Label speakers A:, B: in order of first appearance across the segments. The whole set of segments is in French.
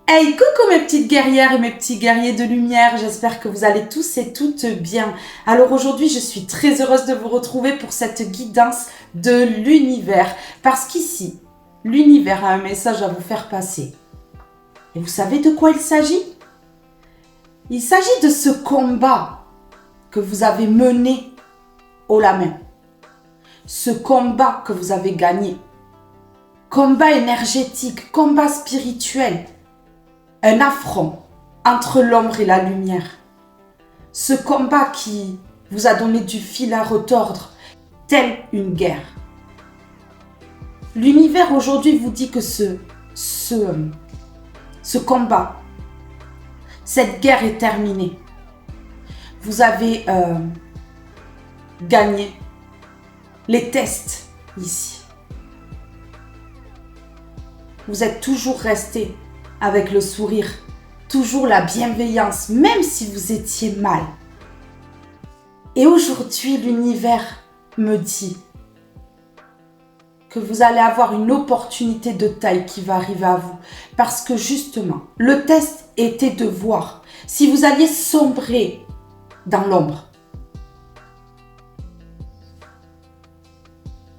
A: Hey, coucou mes petites guerrières et mes petits guerriers de lumière, j'espère que vous allez tous et toutes bien. Alors aujourd'hui, je suis très heureuse de vous retrouver pour cette guidance de l'univers. Parce qu'ici, l'univers a un message à vous faire passer. Et vous savez de quoi il s'agit? Il s'agit de ce combat que vous avez mené haut la main. Ce combat que vous avez gagné. Combat énergétique, combat spirituel. Un affront entre l'ombre et la lumière. Ce combat qui vous a donné du fil à retordre, telle une guerre. L'univers aujourd'hui vous dit que ce combat, cette guerre est terminée. Vous avez gagné les tests ici. Vous êtes toujours resté avec le sourire, toujours la bienveillance, même si vous étiez mal. Et aujourd'hui, l'univers me dit que vous allez avoir une opportunité de taille qui va arriver à vous. Parce que justement, le test était de voir si vous alliez sombrer dans l'ombre.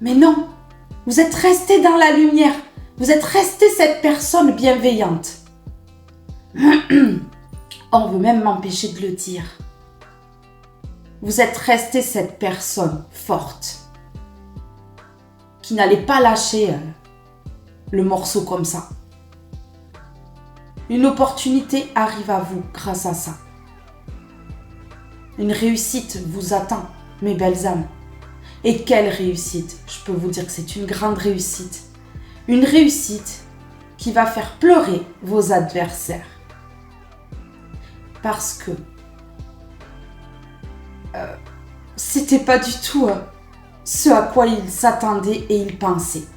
A: Mais non, vous êtes resté dans la lumière. Vous êtes resté cette personne bienveillante. On veut même m'empêcher de le dire. Vous êtes resté cette personne forte qui n'allait pas lâcher le morceau comme ça. Une opportunité arrive à vous grâce à ça. Une réussite vous attend, mes belles âmes. Et quelle réussite! Je peux vous dire que c'est une grande réussite. Une réussite qui va faire pleurer vos adversaires. Parce que c'était pas du tout ce à quoi ils s'attendaient et ils pensaient.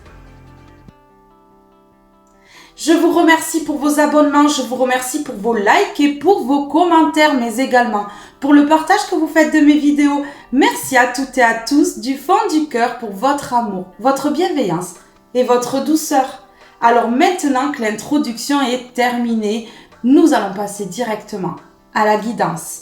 A: Je vous remercie pour vos abonnements, je vous remercie pour vos likes et pour vos commentaires, mais également pour le partage que vous faites de mes vidéos. Merci à toutes et à tous du fond du cœur pour votre amour, votre bienveillance et votre douceur. Alors maintenant que l'introduction est terminée, nous allons passer directement à la guidance.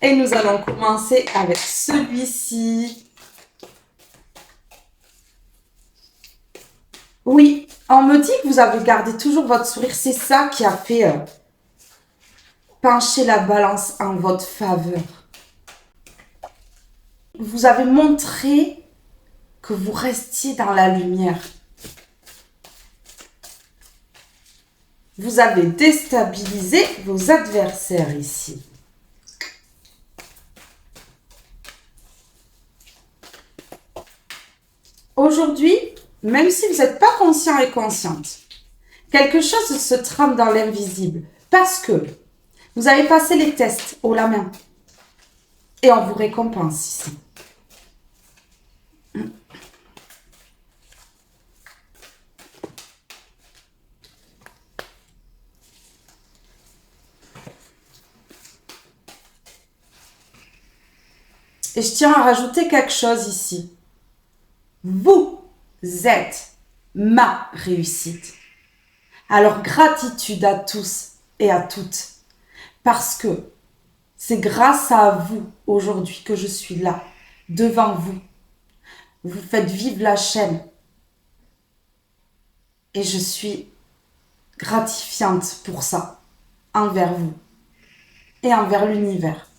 A: Et nous allons commencer avec celui-ci. Oui, on me dit que vous avez gardé toujours votre sourire. C'est ça qui a fait pencher la balance en votre faveur. Vous avez montré que vous restiez dans la lumière. Vous avez déstabilisé vos adversaires ici. Aujourd'hui, même si vous n'êtes pas conscient et consciente, quelque chose se trame dans l'invisible parce que vous avez passé les tests haut la main et on vous récompense ici. Et je tiens à rajouter quelque chose ici. Vous êtes ma réussite. Alors gratitude à tous et à toutes. Parce que c'est grâce à vous aujourd'hui que je suis là, devant vous. Vous faites vivre la chaîne. Et je suis gratifiante pour ça, envers vous et envers l'univers.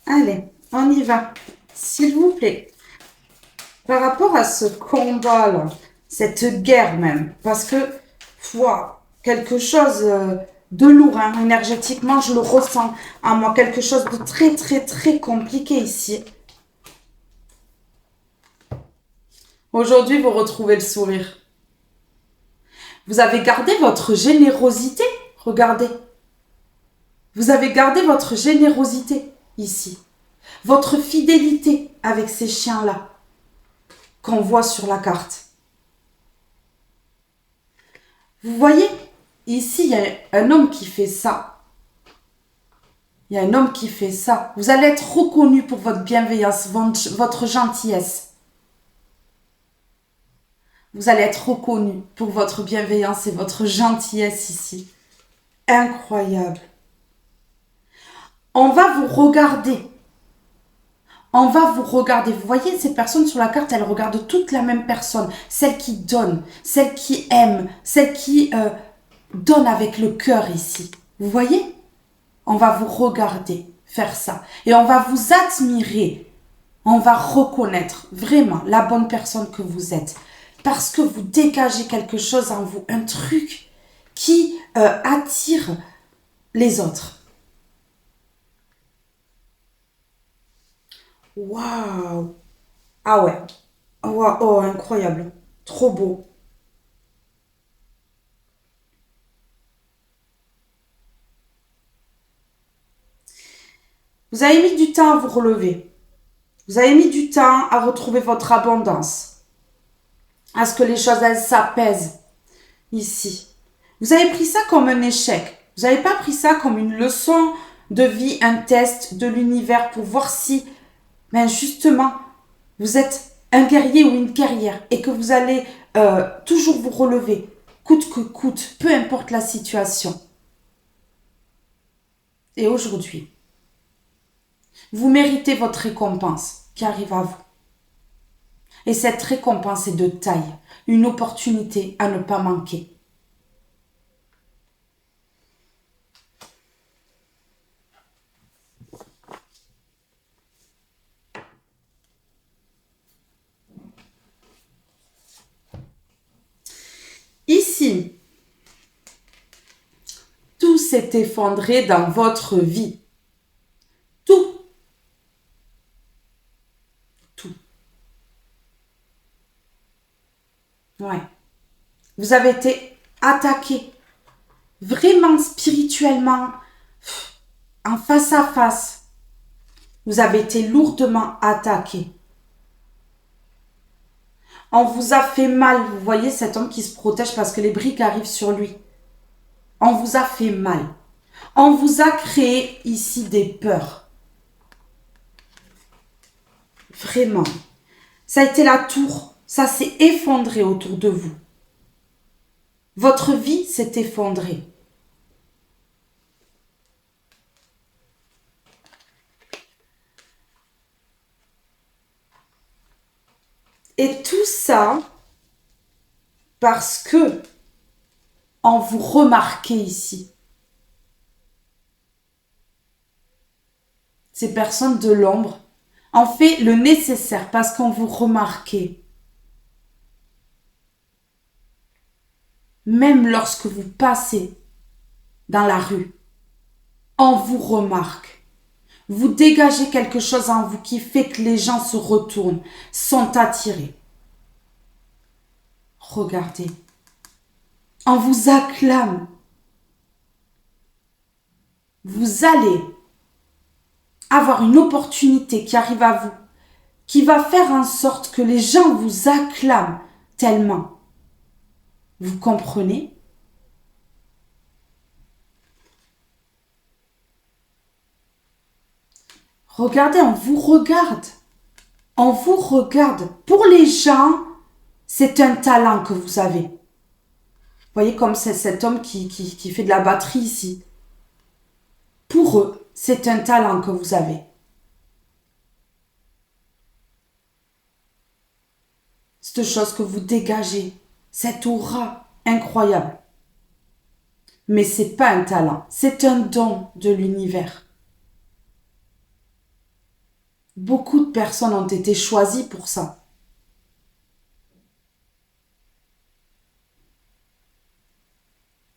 A: Allez, on y va. S'il vous plaît. Par rapport à ce combat-là, cette guerre même, parce que, quelque chose de lourd, hein, énergétiquement, je le ressens en moi, quelque chose de très, très, très compliqué ici. Aujourd'hui, vous retrouvez le sourire. Vous avez gardé votre générosité. Regardez. Vous avez gardé votre générosité ici. Votre fidélité avec ces chiens-là qu'on voit sur la carte. Vous voyez, ici, il y a un homme qui fait ça. Il y a un homme qui fait ça. Vous allez être reconnu pour votre bienveillance, votre gentillesse. Vous allez être reconnu pour votre bienveillance et votre gentillesse ici. Incroyable. On va vous regarder. On va vous regarder. Vous voyez, ces personnes sur la carte, elles regardent toutes la même personne. Celle qui donne, celle qui aime, celle qui donne avec le cœur ici. Vous voyez? On va vous regarder faire ça. Et on va vous admirer. On va reconnaître vraiment la bonne personne que vous êtes. Parce que vous dégagez quelque chose en vous. Un truc qui attire les autres. Waouh! Ah ouais. Oh, oh, incroyable. Trop beau. Vous avez mis du temps à vous relever. Vous avez mis du temps à retrouver votre abondance. À ce que les choses, elles s'apaisent ici. Vous avez pris ça comme un échec. Vous n'avez pas pris ça comme une leçon de vie, un test de l'univers pour voir si, ben justement, vous êtes un guerrier ou une guerrière et que vous allez toujours vous relever, coûte que coûte, peu importe la situation. Et aujourd'hui, vous méritez votre récompense qui arrive à vous. Et cette récompense est de taille, une opportunité à ne pas manquer. Ici, tout s'est effondré dans votre vie. Tout. Tout. Ouais. Vous avez été attaqué. Vraiment spirituellement, en face à face. Vous avez été lourdement attaqué. On vous a fait mal. Vous voyez cet homme qui se protège parce que les briques arrivent sur lui. On vous a fait mal. On vous a créé ici des peurs. Vraiment. Ça a été la tour. Ça s'est effondré autour de vous. Votre vie s'est effondrée. Et tout ça parce que on vous remarquait ici. Ces personnes de l'ombre ont fait le nécessaire parce qu'on vous remarquait. Même lorsque vous passez dans la rue, on vous remarque. Vous dégagez quelque chose en vous qui fait que les gens se retournent, sont attirés. Regardez. On vous acclame. Vous allez avoir une opportunité qui arrive à vous, qui va faire en sorte que les gens vous acclament tellement. Vous comprenez? Regardez, on vous regarde. On vous regarde. Pour les gens, c'est un talent que vous avez. Vous voyez comme c'est cet homme qui fait de la batterie ici. Pour eux, c'est un talent que vous avez. Cette chose que vous dégagez, cette aura incroyable. Mais c'est pas un talent, c'est un don de l'univers. Beaucoup de personnes ont été choisies pour ça.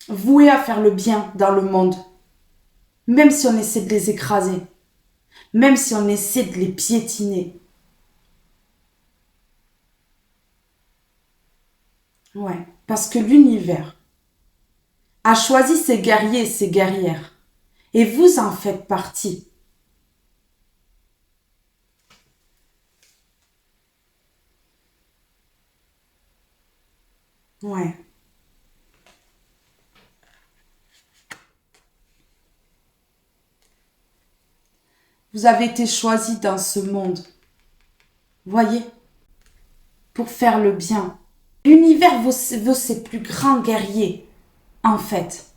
A: Vouées à faire le bien dans le monde, même si on essaie de les écraser, même si on essaie de les piétiner. Ouais, parce que l'univers a choisi ses guerriers et ses guerrières. Et vous en faites partie. Ouais. Vous avez été choisi dans ce monde. Voyez, pour faire le bien. L'univers veut ses plus grands guerriers, en fait.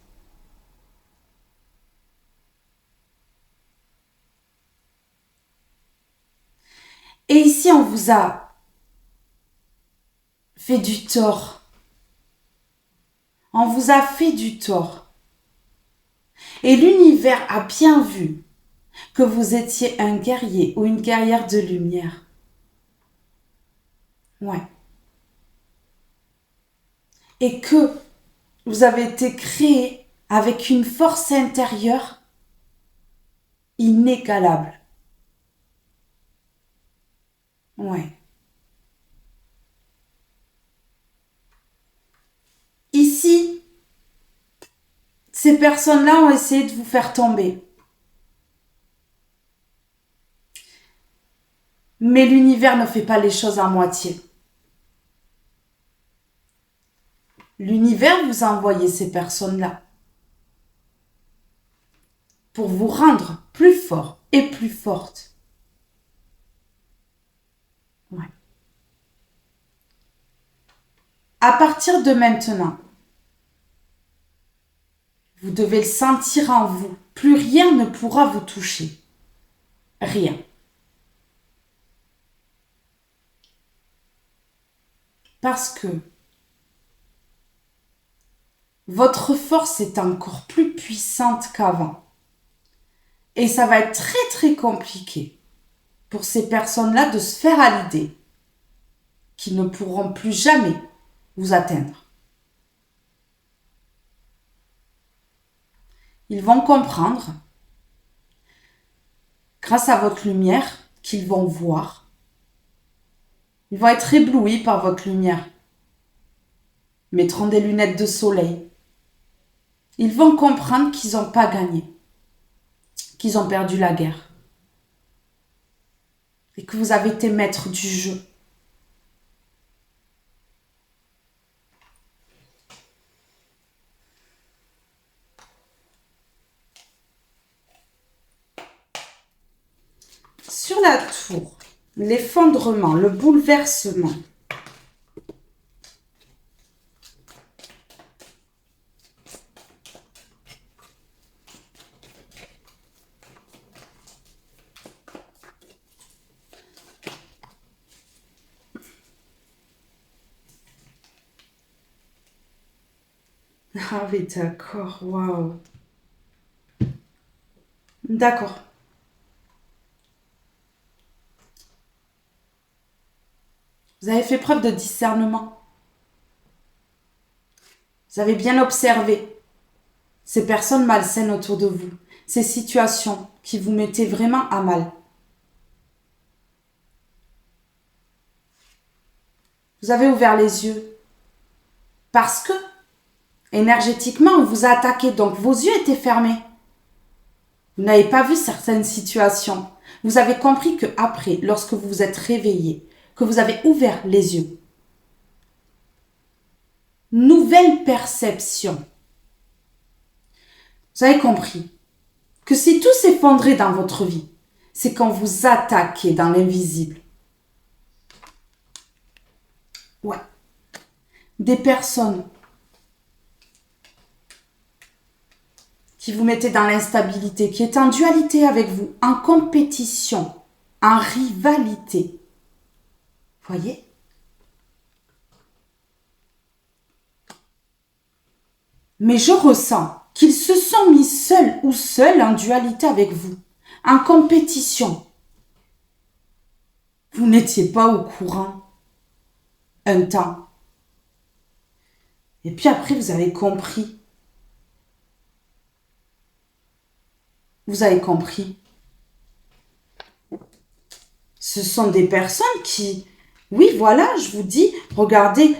A: Et ici, on vous a fait du tort. On vous a fait du tort. Et l'univers a bien vu que vous étiez un guerrier ou une guerrière de lumière. Ouais. Et que vous avez été créé avec une force intérieure inégalable. Ouais. Ici, ces personnes-là ont essayé de vous faire tomber. Mais l'univers ne fait pas les choses à moitié. L'univers vous a envoyé ces personnes-là pour vous rendre plus fort et plus forte. Ouais. À partir de maintenant, vous devez le sentir en vous. Plus rien ne pourra vous toucher. Rien. Parce que votre force est encore plus puissante qu'avant. Et ça va être très très compliqué pour ces personnes-là de se faire à l'idée qu'ils ne pourront plus jamais vous atteindre. Ils vont comprendre, grâce à votre lumière, qu'ils vont voir. Ils vont être éblouis par votre lumière. Ils mettront des lunettes de soleil. Ils vont comprendre qu'ils n'ont pas gagné, qu'ils ont perdu la guerre. Et que vous avez été maître du jeu. Sur la tour, l'effondrement, le bouleversement. Ah oui, d'accord, waouh. D'accord. Vous avez fait preuve de discernement. Vous avez bien observé ces personnes malsaines autour de vous, ces situations qui vous mettaient vraiment à mal. Vous avez ouvert les yeux parce que énergétiquement, on vous a attaqué, donc vos yeux étaient fermés. Vous n'avez pas vu certaines situations. Vous avez compris que après, lorsque vous vous êtes réveillé, que vous avez ouvert les yeux, nouvelle perception. Vous avez compris que si tout s'effondrait dans votre vie, c'est quand vous attaquez dans l'invisible. Ouais. Des personnes qui vous mettaient dans l'instabilité, qui étaient en dualité avec vous, en compétition, en rivalité. Voyez ? Mais je ressens qu'ils se sont mis seuls ou seuls en dualité avec vous, en compétition. Vous n'étiez pas au courant un temps. Et puis après, vous avez compris. Vous avez compris. Ce sont des personnes qui, oui, voilà, je vous dis, regardez,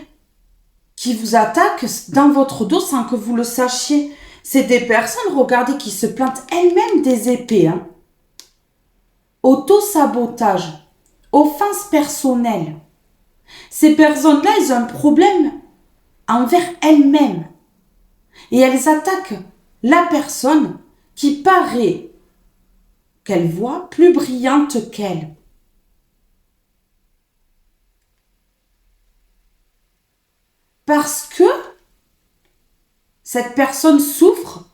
A: qui vous attaquent dans votre dos sans que vous le sachiez. C'est des personnes, regardez, qui se plantent elles-mêmes des épées. Hein. Auto-sabotage, offense personnelle. Ces personnes-là, elles ont un problème envers elles-mêmes. Et elles attaquent la personne qui paraît qu'elle voit plus brillante qu'elle. Parce que cette personne souffre,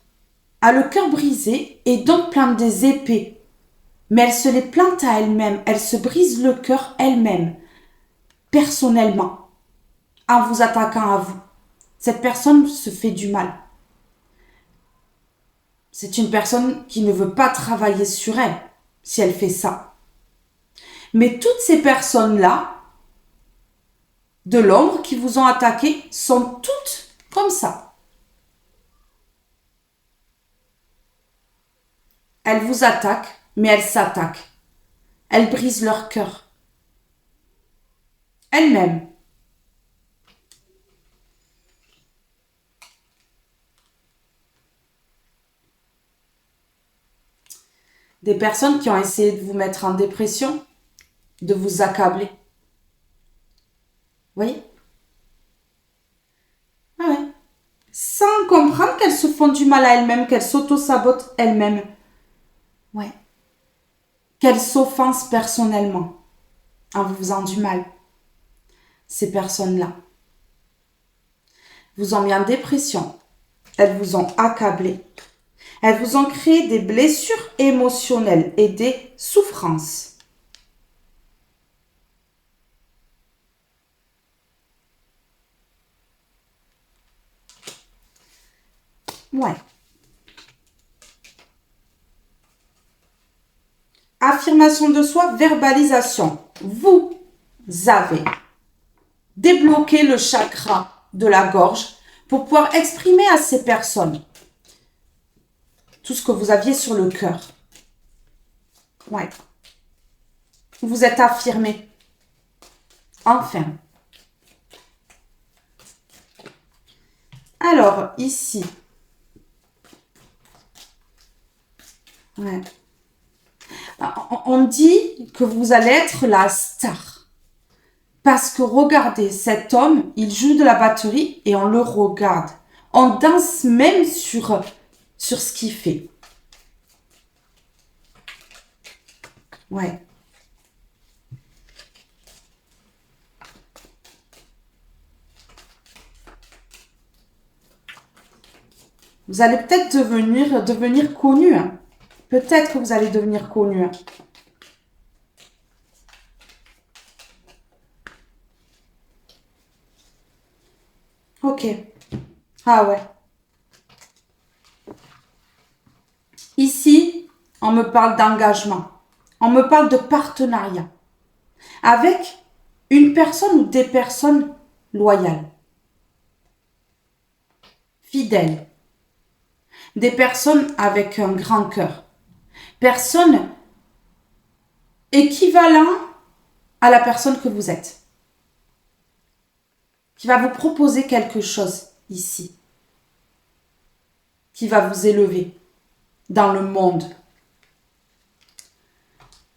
A: a le cœur brisé et donc plante des épées. Mais elle se les plante à elle-même, elle se brise le cœur elle-même, personnellement, en vous attaquant à vous. Cette personne se fait du mal. C'est une personne qui ne veut pas travailler sur elle si elle fait ça. Mais toutes ces personnes-là, de l'ombre qui vous ont attaqué, sont toutes comme ça. Elles vous attaquent, mais elles s'attaquent. Elles brisent leur cœur. Elles-mêmes. Des personnes qui ont essayé de vous mettre en dépression, de vous accabler. Vous voyez? Ah ouais. Sans comprendre qu'elles se font du mal à elles-mêmes, qu'elles s'auto-sabotent elles-mêmes. Ouais. Qu'elles s'offensent personnellement en vous faisant du mal. Ces personnes-là vous ont mis en dépression. Elles vous ont accablé. Elles vous ont créé des blessures émotionnelles et des souffrances. Ouais. Affirmation de soi, verbalisation. Vous avez débloqué le chakra de la gorge pour pouvoir exprimer à ces personnes tout ce que vous aviez sur le cœur. Ouais. Vous êtes affirmé. Enfin. Alors, ici. Ouais. On dit que vous allez être la star. Parce que regardez, cet homme, il joue de la batterie et on le regarde. On danse même sur ce qu'il fait. Ouais. Vous allez peut-être devenir connu. Hein. Peut-être que vous allez devenir connu. Hein. Ok. Ah ouais. Ici, on me parle d'engagement. On me parle de partenariat. Avec une personne ou des personnes loyales. Fidèles. Des personnes avec un grand cœur. Personnes équivalentes à la personne que vous êtes. Qui va vous proposer quelque chose ici. Qui va vous élever dans le monde.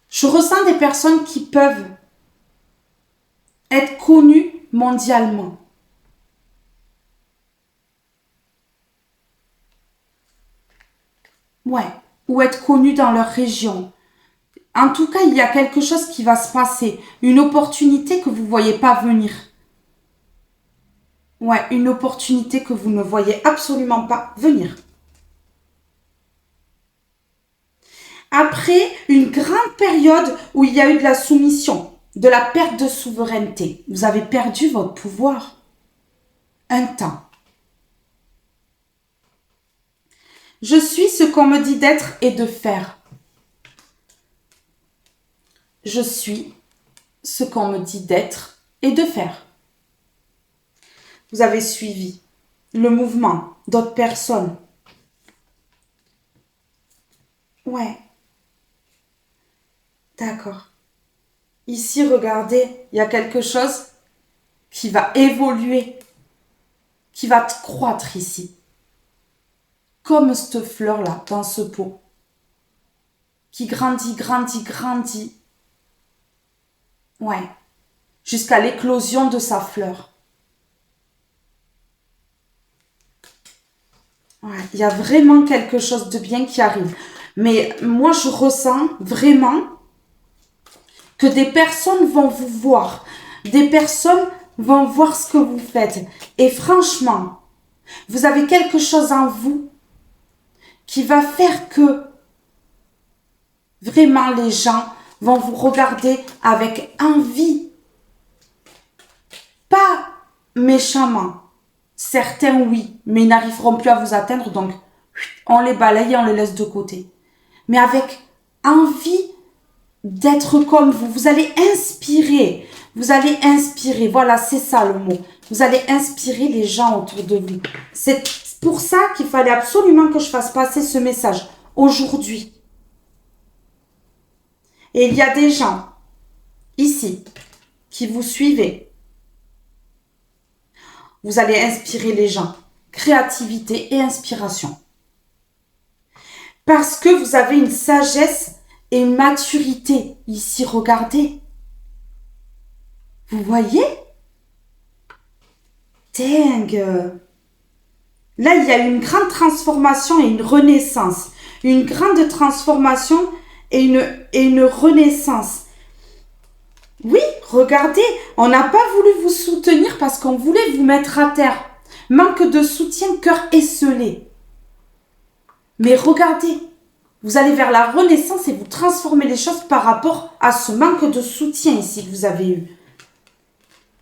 A: Je ressens des personnes qui peuvent être connues mondialement. Ouais, ou être connues dans leur région. En tout cas, il y a quelque chose qui va se passer. Une opportunité que vous ne voyez pas venir. Ouais, une opportunité que vous ne voyez absolument pas venir. Après une grande période où il y a eu de la soumission, de la perte de souveraineté, vous avez perdu votre pouvoir. Un temps. Je suis ce qu'on me dit d'être et de faire. Je suis ce qu'on me dit d'être et de faire. Vous avez suivi le mouvement d'autres personnes. Ouais. D'accord. Ici, regardez, il y a quelque chose qui va évoluer. qui va croître ici. Comme cette fleur-là, dans ce pot. Qui grandit, grandit, grandit. Ouais. Jusqu'à l'éclosion de sa fleur. Ouais. Il y a vraiment quelque chose de bien qui arrive. Mais moi, je ressens vraiment que des personnes vont vous voir. Des personnes vont voir ce que vous faites. Et franchement, vous avez quelque chose en vous qui va faire que vraiment les gens vont vous regarder avec envie. Pas méchamment. Certains, oui, mais ils n'arriveront plus à vous atteindre, donc on les balaye et on les laisse de côté. Mais avec envie d'être comme vous. Vous allez inspirer. Vous allez inspirer. Voilà, c'est ça le mot. Vous allez inspirer les gens autour de vous. C'est pour ça qu'il fallait absolument que je fasse passer ce message aujourd'hui. Et il y a des gens ici qui vous suivez. Vous allez inspirer les gens. Créativité et inspiration. Parce que vous avez une sagesse et une maturité. Ici, regardez. Vous voyez? Dingue. Là, il y a une grande transformation et une renaissance. Une grande transformation et une renaissance. Oui, regardez, on n'a pas voulu vous soutenir parce qu'on voulait vous mettre à terre. Manque de soutien, cœur esselé. Mais regardez, vous allez vers la renaissance et vous transformez les choses par rapport à ce manque de soutien ici que vous avez eu.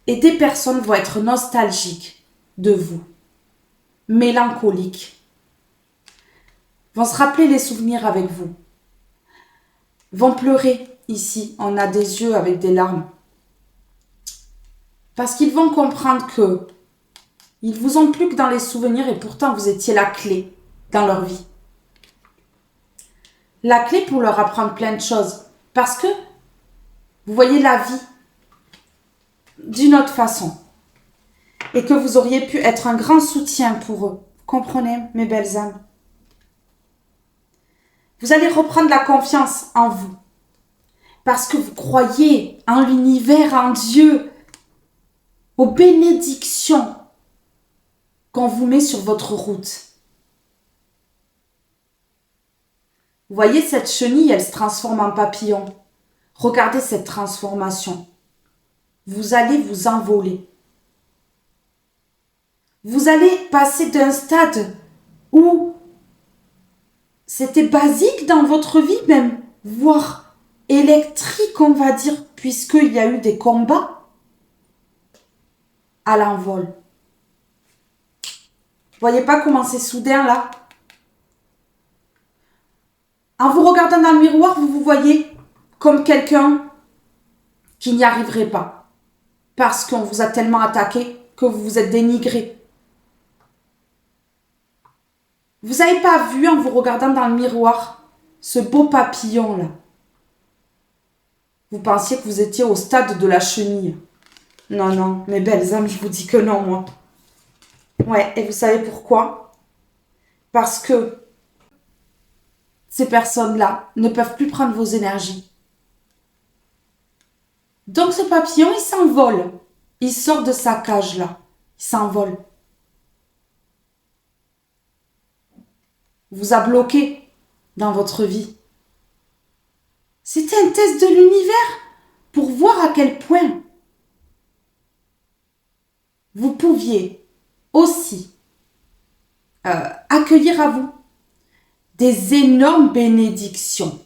A: Et des personnes vont être nostalgiques de vous, mélancoliques, vont se rappeler les souvenirs avec vous, vont pleurer ici, on a des yeux avec des larmes. Parce qu'ils vont comprendre que ils vous ont plus que dans les souvenirs et pourtant vous étiez la clé dans leur vie. La clé pour leur apprendre plein de choses. Parce que vous voyez la vie d'une autre façon. Et que vous auriez pu être un grand soutien pour eux. Comprenez, mes belles âmes? Vous allez reprendre la confiance en vous. Parce que vous croyez en l'univers, en Dieu, aux bénédictions qu'on vous met sur votre route. Vous voyez cette chenille, elle se transforme en papillon. Regardez cette transformation. Vous allez vous envoler. Vous allez passer d'un stade où c'était basique dans votre vie même, voire électrique on va dire, puisqu'il y a eu des combats, à l'envol. Vous voyez pas comment c'est soudain là? En vous regardant dans le miroir, vous vous voyez comme quelqu'un qui n'y arriverait pas. Parce qu'on vous a tellement attaqué que vous vous êtes dénigré. Vous n'avez pas vu en vous regardant dans le miroir ce beau papillon là. Vous pensiez que vous étiez au stade de la chenille. Non, non, mes belles âmes, je vous dis que non, moi. Ouais, et vous savez pourquoi? Parce que ces personnes-là ne peuvent plus prendre vos énergies. Donc ce papillon, il s'envole. Il sort de sa cage-là. Il s'envole. Vous a bloqué dans votre vie. C'était un test de l'univers pour voir à quel point vous pouviez aussi accueillir à vous des énormes bénédictions.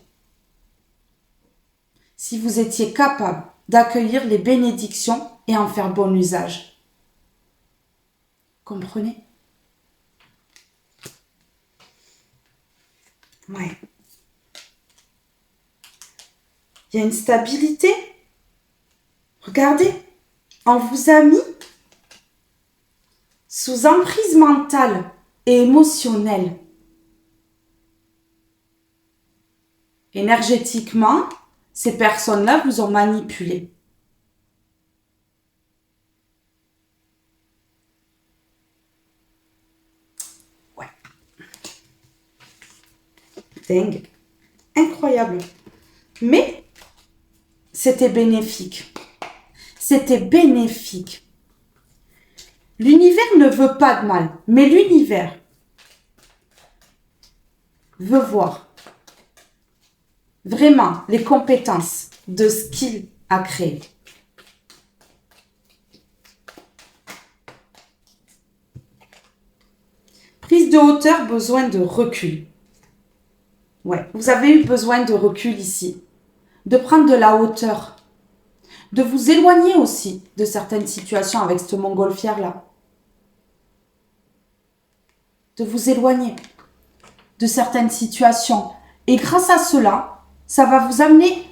A: Si vous étiez capable d'accueillir les bénédictions et en faire bon usage. Comprenez? Ouais. Il y a une stabilité. Regardez, on vous a mis sous emprise mentale et émotionnelle. Énergétiquement, ces personnes-là vous ont manipulé. Dingue. Incroyable. Mais c'était bénéfique. C'était bénéfique. L'univers ne veut pas de mal, mais l'univers veut voir vraiment les compétences de ce qu'il a créé. Prise de hauteur, besoin de recul. Ouais, vous avez eu besoin de recul ici, de prendre de la hauteur, de vous éloigner aussi de certaines situations avec cette montgolfière-là. De vous éloigner de certaines situations. Et grâce à cela, ça va vous amener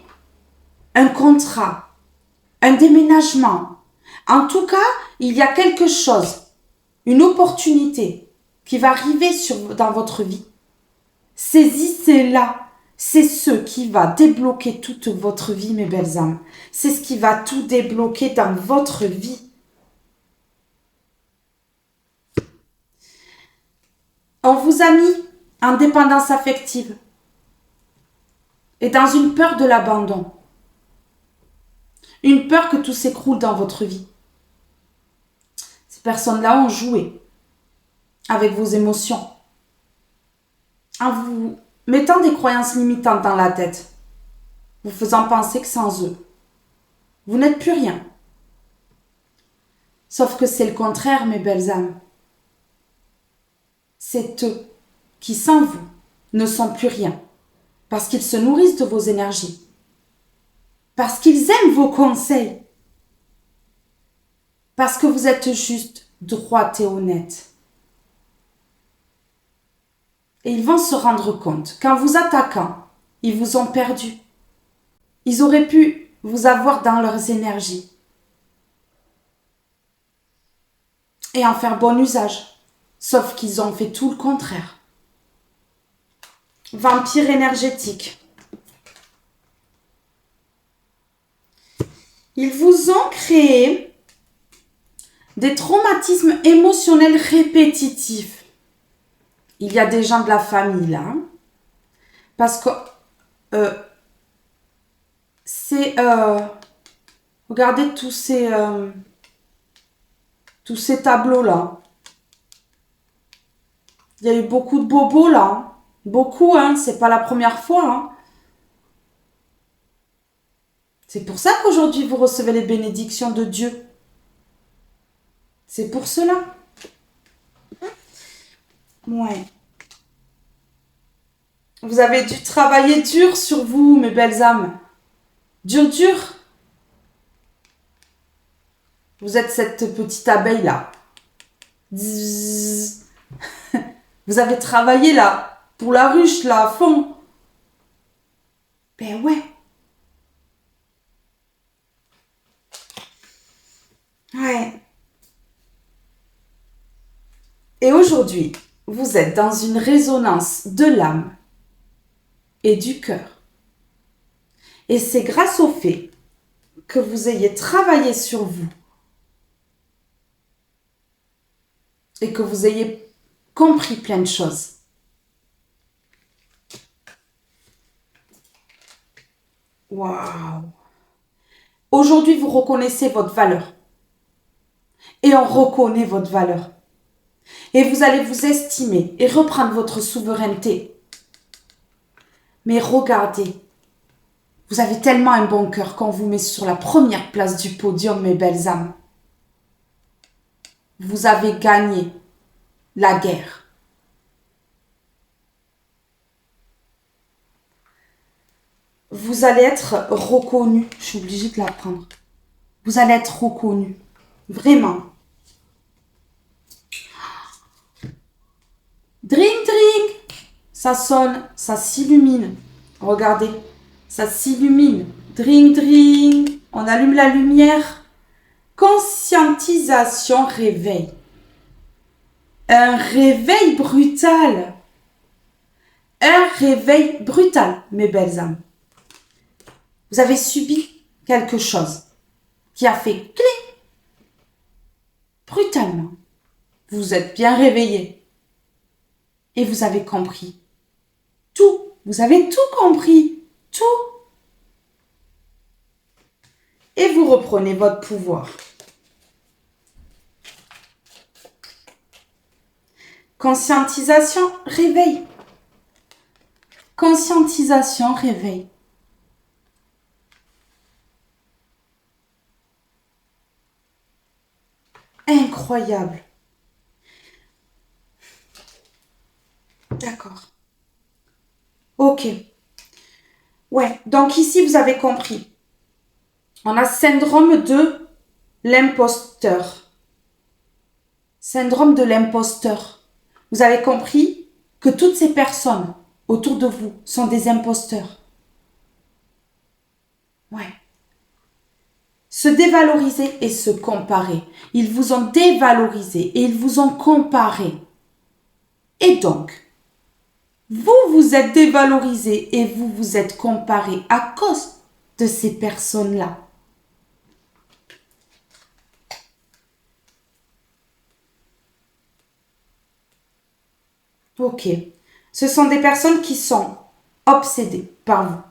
A: un contrat, un déménagement. En tout cas, il y a quelque chose, une opportunité qui va arriver dans votre vie. Saisissez-la. C'est ce qui va débloquer toute votre vie, mes belles âmes. C'est ce qui va tout débloquer dans votre vie. On vous a mis en dépendance affective et dans une peur de l'abandon. Une peur que tout s'écroule dans votre vie. Ces personnes-là ont joué avec vos émotions, en vous mettant des croyances limitantes dans la tête, vous faisant penser que sans eux, vous n'êtes plus rien. Sauf que c'est le contraire, mes belles âmes. C'est eux qui, sans vous, ne sont plus rien, parce qu'ils se nourrissent de vos énergies, parce qu'ils aiment vos conseils, parce que vous êtes juste droite et honnête. Et ils vont se rendre compte qu'en vous attaquant, ils vous ont perdu. Ils auraient pu vous avoir dans leurs énergies et en faire bon usage. Sauf qu'ils ont fait tout le contraire. Vampire énergétique. Ils vous ont créé des traumatismes émotionnels répétitifs. Il y a des gens de la famille là. Parce que regardez tous ces tableaux là. Il y a eu beaucoup de bobos là. Beaucoup, hein. C'est pas la première fois. Hein. C'est pour ça qu'aujourd'hui vous recevez les bénédictions de Dieu. C'est pour cela. Ouais. Vous avez dû travailler dur sur vous, mes belles âmes. Dur, dur. Vous êtes cette petite abeille là. Vous avez travaillé là, pour la ruche là, à fond. Ben ouais. Ouais. Et aujourd'hui, vous êtes dans une résonance de l'âme et du cœur. Et c'est grâce au fait que vous ayez travaillé sur vous et que vous ayez compris plein de choses. Waouh! Aujourd'hui, vous reconnaissez votre valeur. Et on reconnaît votre valeur. Et vous allez vous estimer et reprendre votre souveraineté. Mais regardez, vous avez tellement un bon cœur qu'on vous met sur la première place du podium, mes belles âmes. Vous avez gagné la guerre. Vous allez être reconnu. Je suis obligée de la prendre. Vous allez être reconnu. Vraiment. Drink, drink. Ça sonne, ça s'illumine. Regardez, ça s'illumine. Drink, drink. On allume la lumière. Conscientisation, réveil. Un réveil brutal. Un réveil brutal, mes belles âmes. Vous avez subi quelque chose qui a fait clé. Brutalement. Vous êtes bien réveillé. Et vous avez compris tout Vous avez tout compris. Tout. Et vous reprenez votre pouvoir. Conscientisation, réveil. Conscientisation, réveil. Incroyable. D'accord. Ok. Ouais, donc ici, vous avez compris. On a syndrome de l'imposteur. Syndrome de l'imposteur. Vous avez compris que toutes ces personnes autour de vous sont des imposteurs. Ouais. Se dévaloriser et se comparer. Ils vous ont dévalorisé et ils vous ont comparé. Et donc, vous vous êtes dévalorisé et vous vous êtes comparé à cause de ces personnes-là. Ok. Ce sont des personnes qui sont obsédées par vous.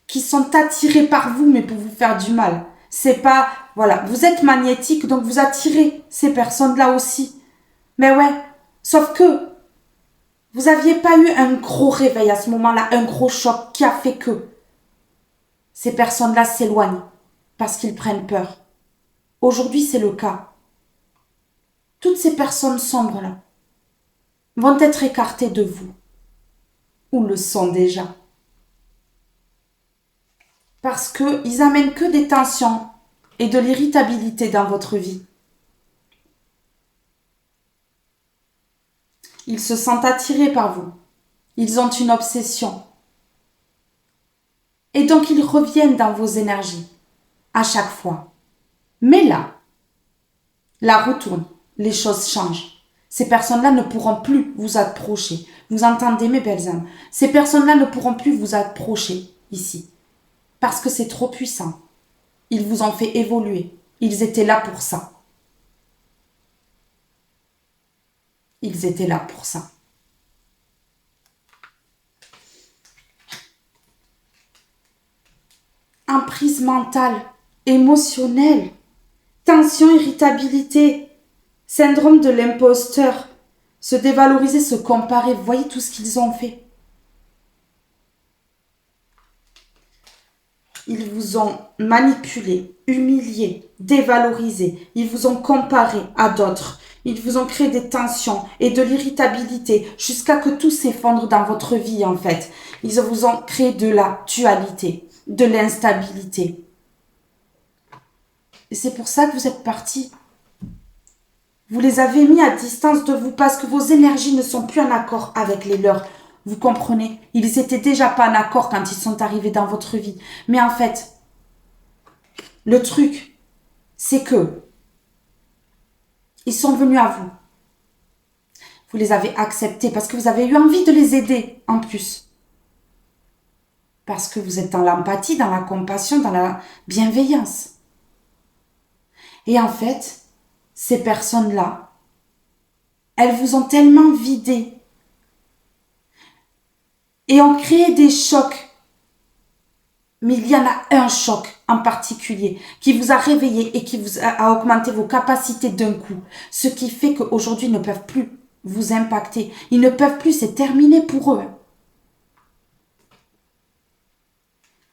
A: Qui sont attirées par vous, mais pour vous faire du mal. C'est pas, voilà, vous êtes magnétique, donc vous attirez ces personnes-là aussi. Mais ouais, sauf que vous n'aviez pas eu un gros réveil à ce moment-là, un gros choc qui a fait que ces personnes-là s'éloignent parce qu'ils prennent peur. Aujourd'hui, c'est le cas. Toutes ces personnes sombres-là vont être écartées de vous, ou le sont déjà. Parce qu'ils amènent que des tensions et de l'irritabilité dans votre vie. Ils se sentent attirés par vous. Ils ont une obsession. Et donc ils reviennent dans vos énergies à chaque fois. Mais là, la roue tourne, les choses changent. Ces personnes-là ne pourront plus vous approcher. Vous entendez, mes belles âmes? Ces personnes-là ne pourront plus vous approcher ici. Parce que c'est trop puissant. Ils vous ont fait évoluer. Ils étaient là pour ça. Ils étaient là pour ça. Emprise mentale, émotionnelle, tension, irritabilité, syndrome de l'imposteur, se dévaloriser, se comparer. Vous voyez tout ce qu'ils ont fait. Ils vous ont manipulé, humilié, dévalorisé. Ils vous ont comparé à d'autres. Ils vous ont créé des tensions et de l'irritabilité jusqu'à que tout s'effondre dans votre vie en fait. Ils vous ont créé de la dualité, de l'instabilité. Et c'est pour ça que vous êtes partis. Vous les avez mis à distance de vous parce que vos énergies ne sont plus en accord avec les leurs. Vous comprenez? Ils étaient déjà pas en accord quand ils sont arrivés dans votre vie. Mais en fait, le truc, c'est que ils sont venus à vous. Vous les avez acceptés parce que vous avez eu envie de les aider en plus. Parce que vous êtes dans l'empathie, dans la compassion, dans la bienveillance. Et en fait, ces personnes-là, elles vous ont tellement vidé et ont créé des chocs. Mais il y en a un choc en particulier qui vous a réveillé et qui vous a augmenté vos capacités d'un coup. Ce qui fait qu'aujourd'hui, ils ne peuvent plus vous impacter. Ils ne peuvent plus, c'est terminé pour eux.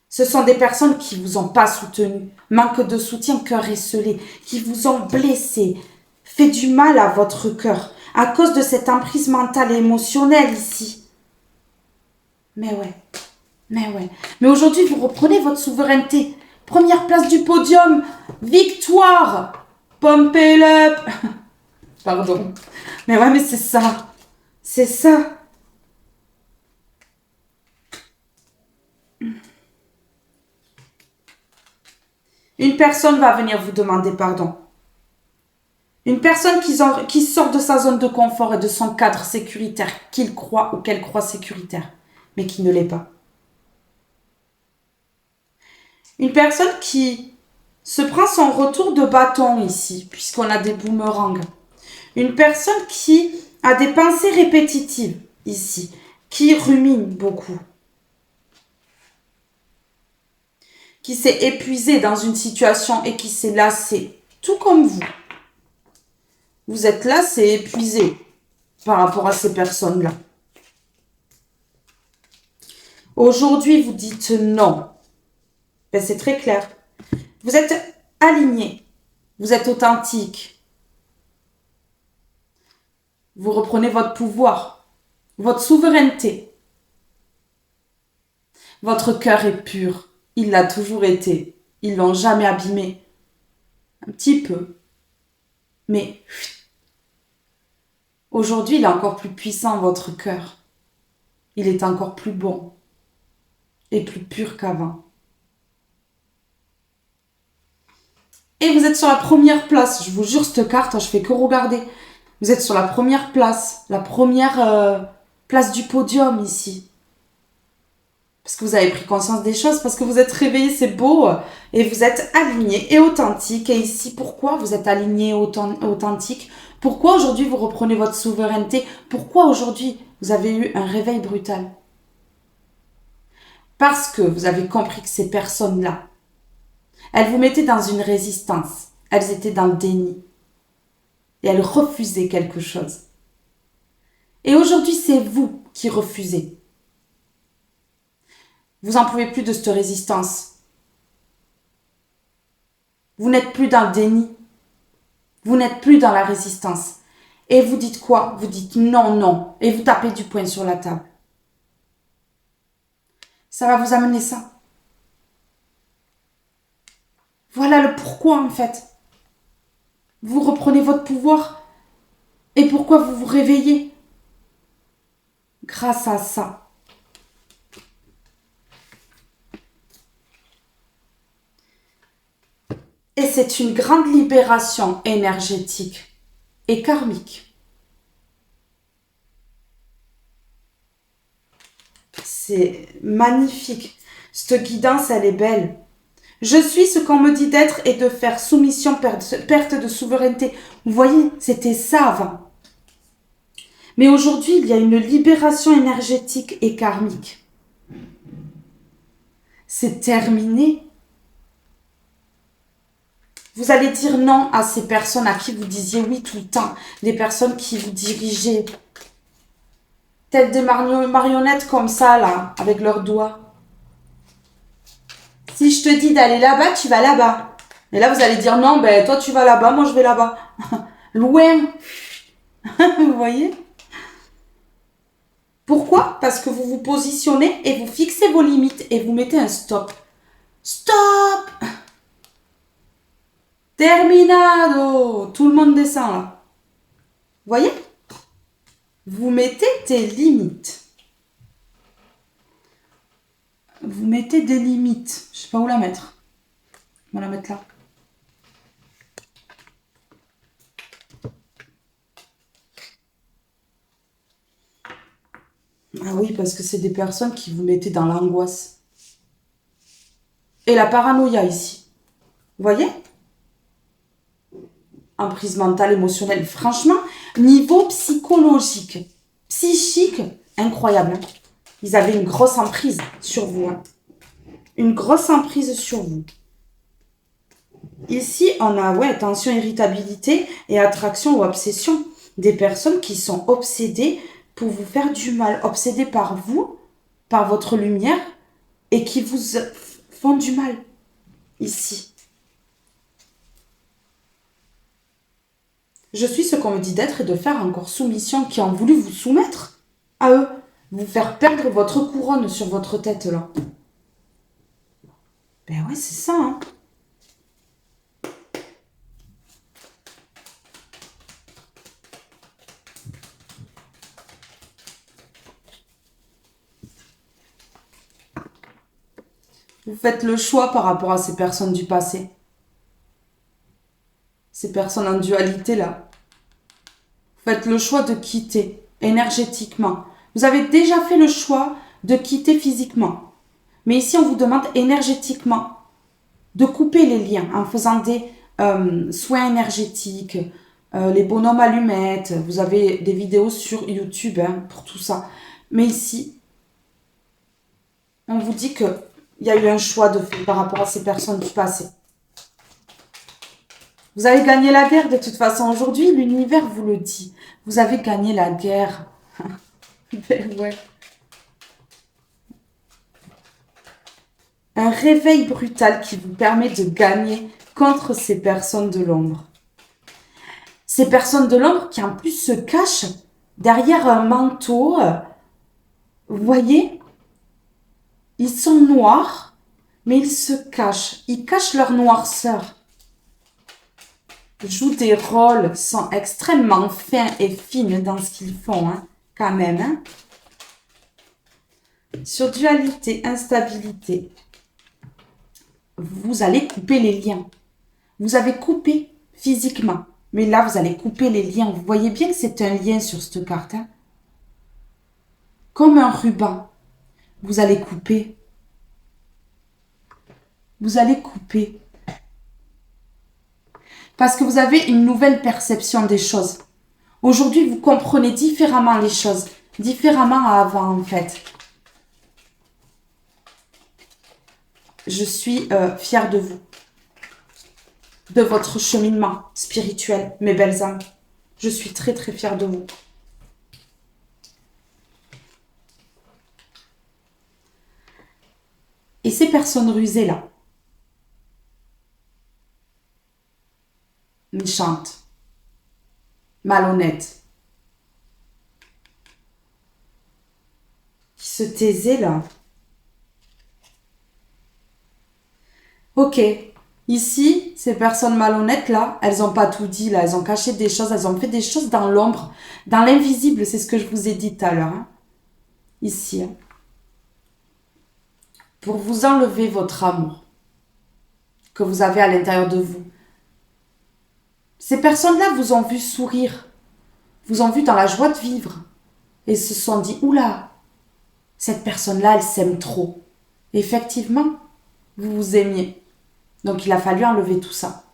A: Ce sont des personnes qui ne vous ont pas soutenu, manque de soutien, cœur esselé, qui vous ont blessé, fait du mal à votre cœur à cause de cette emprise mentale et émotionnelle ici. Mais ouais. Mais aujourd'hui, vous reprenez votre souveraineté. Première place du podium. Victoire. Pump it up. Pardon. Mais ouais, mais c'est ça. C'est ça. Une personne va venir vous demander pardon. Une personne qui sort de sa zone de confort et de son cadre sécuritaire, qu'il croit ou qu'elle croit sécuritaire, mais qui ne l'est pas. Une personne qui se prend son retour de bâton ici, puisqu'on a des boomerangs. Une personne qui a des pensées répétitives ici. qui rumine beaucoup, qui s'est épuisé dans une situation et qui s'est lassé, tout comme vous. Vous êtes lassé, épuisé par rapport à ces personnes-là. Aujourd'hui, vous dites non. Ben, c'est très clair. Vous êtes aligné. Vous êtes authentique. Vous reprenez votre pouvoir, votre souveraineté. Votre cœur est pur. Il l'a toujours été. Ils l'ont jamais abîmé. Un petit peu. Mais aujourd'hui, il est encore plus puissant, votre cœur. Il est encore plus bon et plus pur qu'avant. Et vous êtes sur la première place. Je vous jure, cette carte, je fais que regarder. Vous êtes sur la première place. La première place du podium ici. Parce que vous avez pris conscience des choses, parce que vous êtes réveillé, c'est beau. Et vous êtes aligné et authentique. Et ici, pourquoi vous êtes aligné et authentique? Pourquoi aujourd'hui vous reprenez votre souveraineté? Pourquoi aujourd'hui vous avez eu un réveil brutal? Parce que vous avez compris que ces personnes-là, elles vous mettaient dans une résistance. Elles étaient dans le déni. Et elles refusaient quelque chose. Et aujourd'hui, c'est vous qui refusez. Vous n'en pouvez plus de cette résistance. Vous n'êtes plus dans le déni. Vous n'êtes plus dans la résistance. Et vous dites quoi? Vous dites non, non. Et vous tapez du poing sur la table. Ça va vous amener ça. Voilà le pourquoi en fait. Vous reprenez votre pouvoir. Et pourquoi vous vous réveillez? Grâce à ça. Et c'est une grande libération énergétique et karmique. C'est magnifique. Cette guidance, elle est belle. Je suis ce qu'on me dit d'être et de faire soumission, perte de souveraineté. Vous voyez, c'était ça avant. Mais aujourd'hui, il y a une libération énergétique et karmique. C'est terminé. Vous allez dire non à ces personnes à qui vous disiez oui tout le temps. Les personnes qui vous dirigeaient. Telles des marionnettes comme ça, là, avec leurs doigts. Si je te dis d'aller là-bas, tu vas là-bas. Et là, vous allez dire non, ben toi tu vas là-bas, moi je vais là-bas. Loin. Vous voyez? Pourquoi? Parce que vous vous positionnez et vous fixez vos limites et vous mettez un stop. Stop! Terminado! Tout le monde descend là. Vous voyez? Vous mettez des limites. Vous mettez des limites. Je sais pas où la mettre. On va la mettre là. Ah oui, parce que c'est des personnes qui vous mettaient dans l'angoisse. Et la paranoïa ici. Vous voyez? Emprise mentale, émotionnelle. Franchement, niveau psychologique, psychique, incroyable. Hein. Ils avaient une grosse emprise sur vous. Hein. Une grosse emprise sur vous. Ici, on a, ouais, tension, irritabilité et attraction ou obsession. Des personnes qui sont obsédées pour vous faire du mal. Obsédées par vous, par votre lumière et qui vous font du mal. Ici. Je suis ce qu'on me dit d'être et de faire encore soumission, qui ont voulu vous soumettre à eux. Vous faire perdre votre couronne sur votre tête, là. Ben ouais, c'est ça, hein. Vous faites le choix par rapport à ces personnes du passé. Ces personnes en dualité, là. Vous faites le choix de quitter énergétiquement. Vous avez déjà fait le choix de quitter physiquement. Mais ici, on vous demande énergétiquement de couper les liens en faisant des soins énergétiques, les bonhommes allumettes. Vous avez des vidéos sur YouTube hein, pour tout ça. Mais ici, on vous dit qu'il y a eu un choix de fait par rapport à ces personnes du passé. Vous avez gagné la guerre de toute façon. Aujourd'hui, l'univers vous le dit. Vous avez gagné la guerre. Ben ouais. Un réveil brutal qui vous permet de gagner contre ces personnes de l'ombre. Ces personnes de l'ombre qui en plus se cachent derrière un manteau. Vous voyez? Ils sont noirs, mais ils se cachent. Ils cachent leur noirceur. Jouent des rôles, sont extrêmement fins et fines dans ce qu'ils font, hein, quand même. Hein. Sur dualité, instabilité, vous allez couper les liens. Vous avez coupé physiquement, mais là, vous allez couper les liens. Vous voyez bien que c'est un lien sur cette carte. Hein. Comme un ruban, vous allez couper. Vous allez couper. Parce que vous avez une nouvelle perception des choses. Aujourd'hui, vous comprenez différemment les choses. Différemment à avant, en fait. Je suis fière de vous. De votre cheminement spirituel, mes belles âmes. Je suis très, très fière de vous. Et ces personnes rusées-là, méchantes, malhonnêtes, qui se taisaient là. Ok, ici, ces personnes malhonnêtes là, elles n'ont pas tout dit là, elles ont caché des choses, elles ont fait des choses dans l'ombre, dans l'invisible, c'est ce que je vous ai dit tout à l'heure. Hein. Ici, hein. Pour vous enlever votre amour que vous avez à l'intérieur de vous. Ces personnes-là vous ont vu sourire, vous ont vu dans la joie de vivre et se sont dit, oula, cette personne-là, elle s'aime trop. Et effectivement, vous vous aimiez. Donc il a fallu enlever tout ça.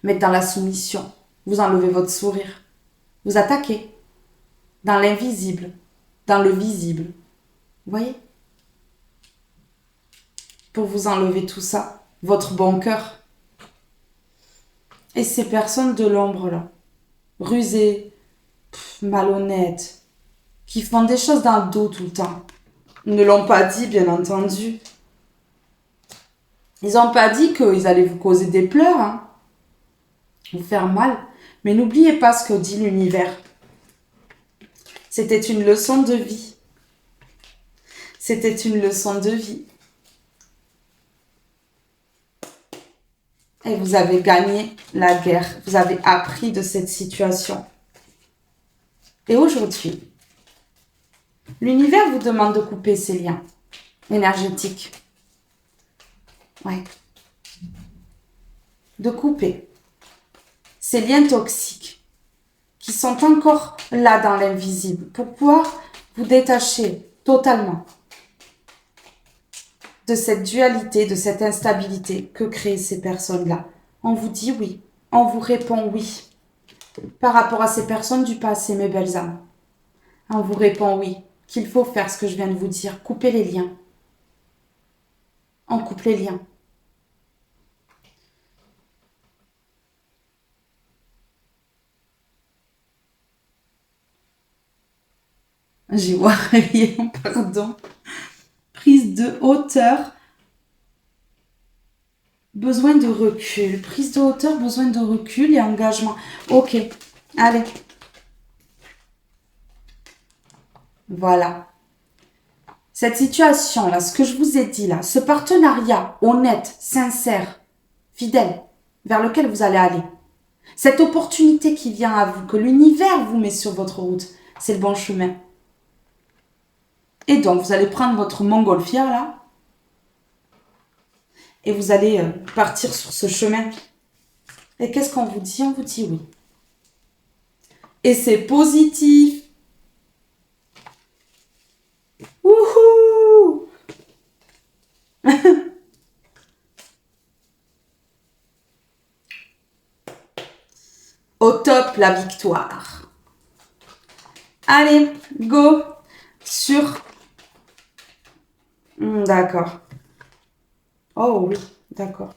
A: Mettre dans la soumission, vous enlevez votre sourire, vous attaquez dans l'invisible, dans le visible. Vous voyez? Pour vous enlever tout ça, votre bon cœur. Et ces personnes de l'ombre là, rusées, malhonnêtes, qui font des choses dans le dos tout le temps. Ils ne l'ont pas dit, bien entendu. Ils n'ont pas dit qu'ils allaient vous causer des pleurs, hein, vous faire mal. Mais n'oubliez pas ce que dit l'univers. C'était une leçon de vie. C'était une leçon de vie. Et vous avez gagné la guerre. Vous avez appris de cette situation. Et aujourd'hui, l'univers vous demande de couper ces liens énergétiques. Ouais. De couper ces liens toxiques qui sont encore là dans l'invisible pour pouvoir vous détacher totalement de cette dualité, de cette instabilité que créent ces personnes-là. On vous dit oui, on vous répond oui. Par rapport à ces personnes du passé, mes belles âmes, on vous répond oui, qu'il faut faire ce que je viens de vous dire, couper les liens. On coupe les liens. J'ai voir rien, pardon. Prise de hauteur. Besoin de recul. Prise de hauteur, besoin de recul et engagement. Ok, allez. Voilà. Cette situation-là, ce que je vous ai dit là, ce partenariat honnête, sincère, fidèle, vers lequel vous allez aller, cette opportunité qui vient à vous, que l'univers vous met sur votre route, c'est le bon chemin. Et donc, vous allez prendre votre montgolfière là, et vous allez partir sur ce chemin. Et qu'est-ce qu'on vous dit? On vous dit oui. Et c'est positif. Wouhou! Au top, la victoire. Allez, go! sur... D'accord. Oh oui, d'accord.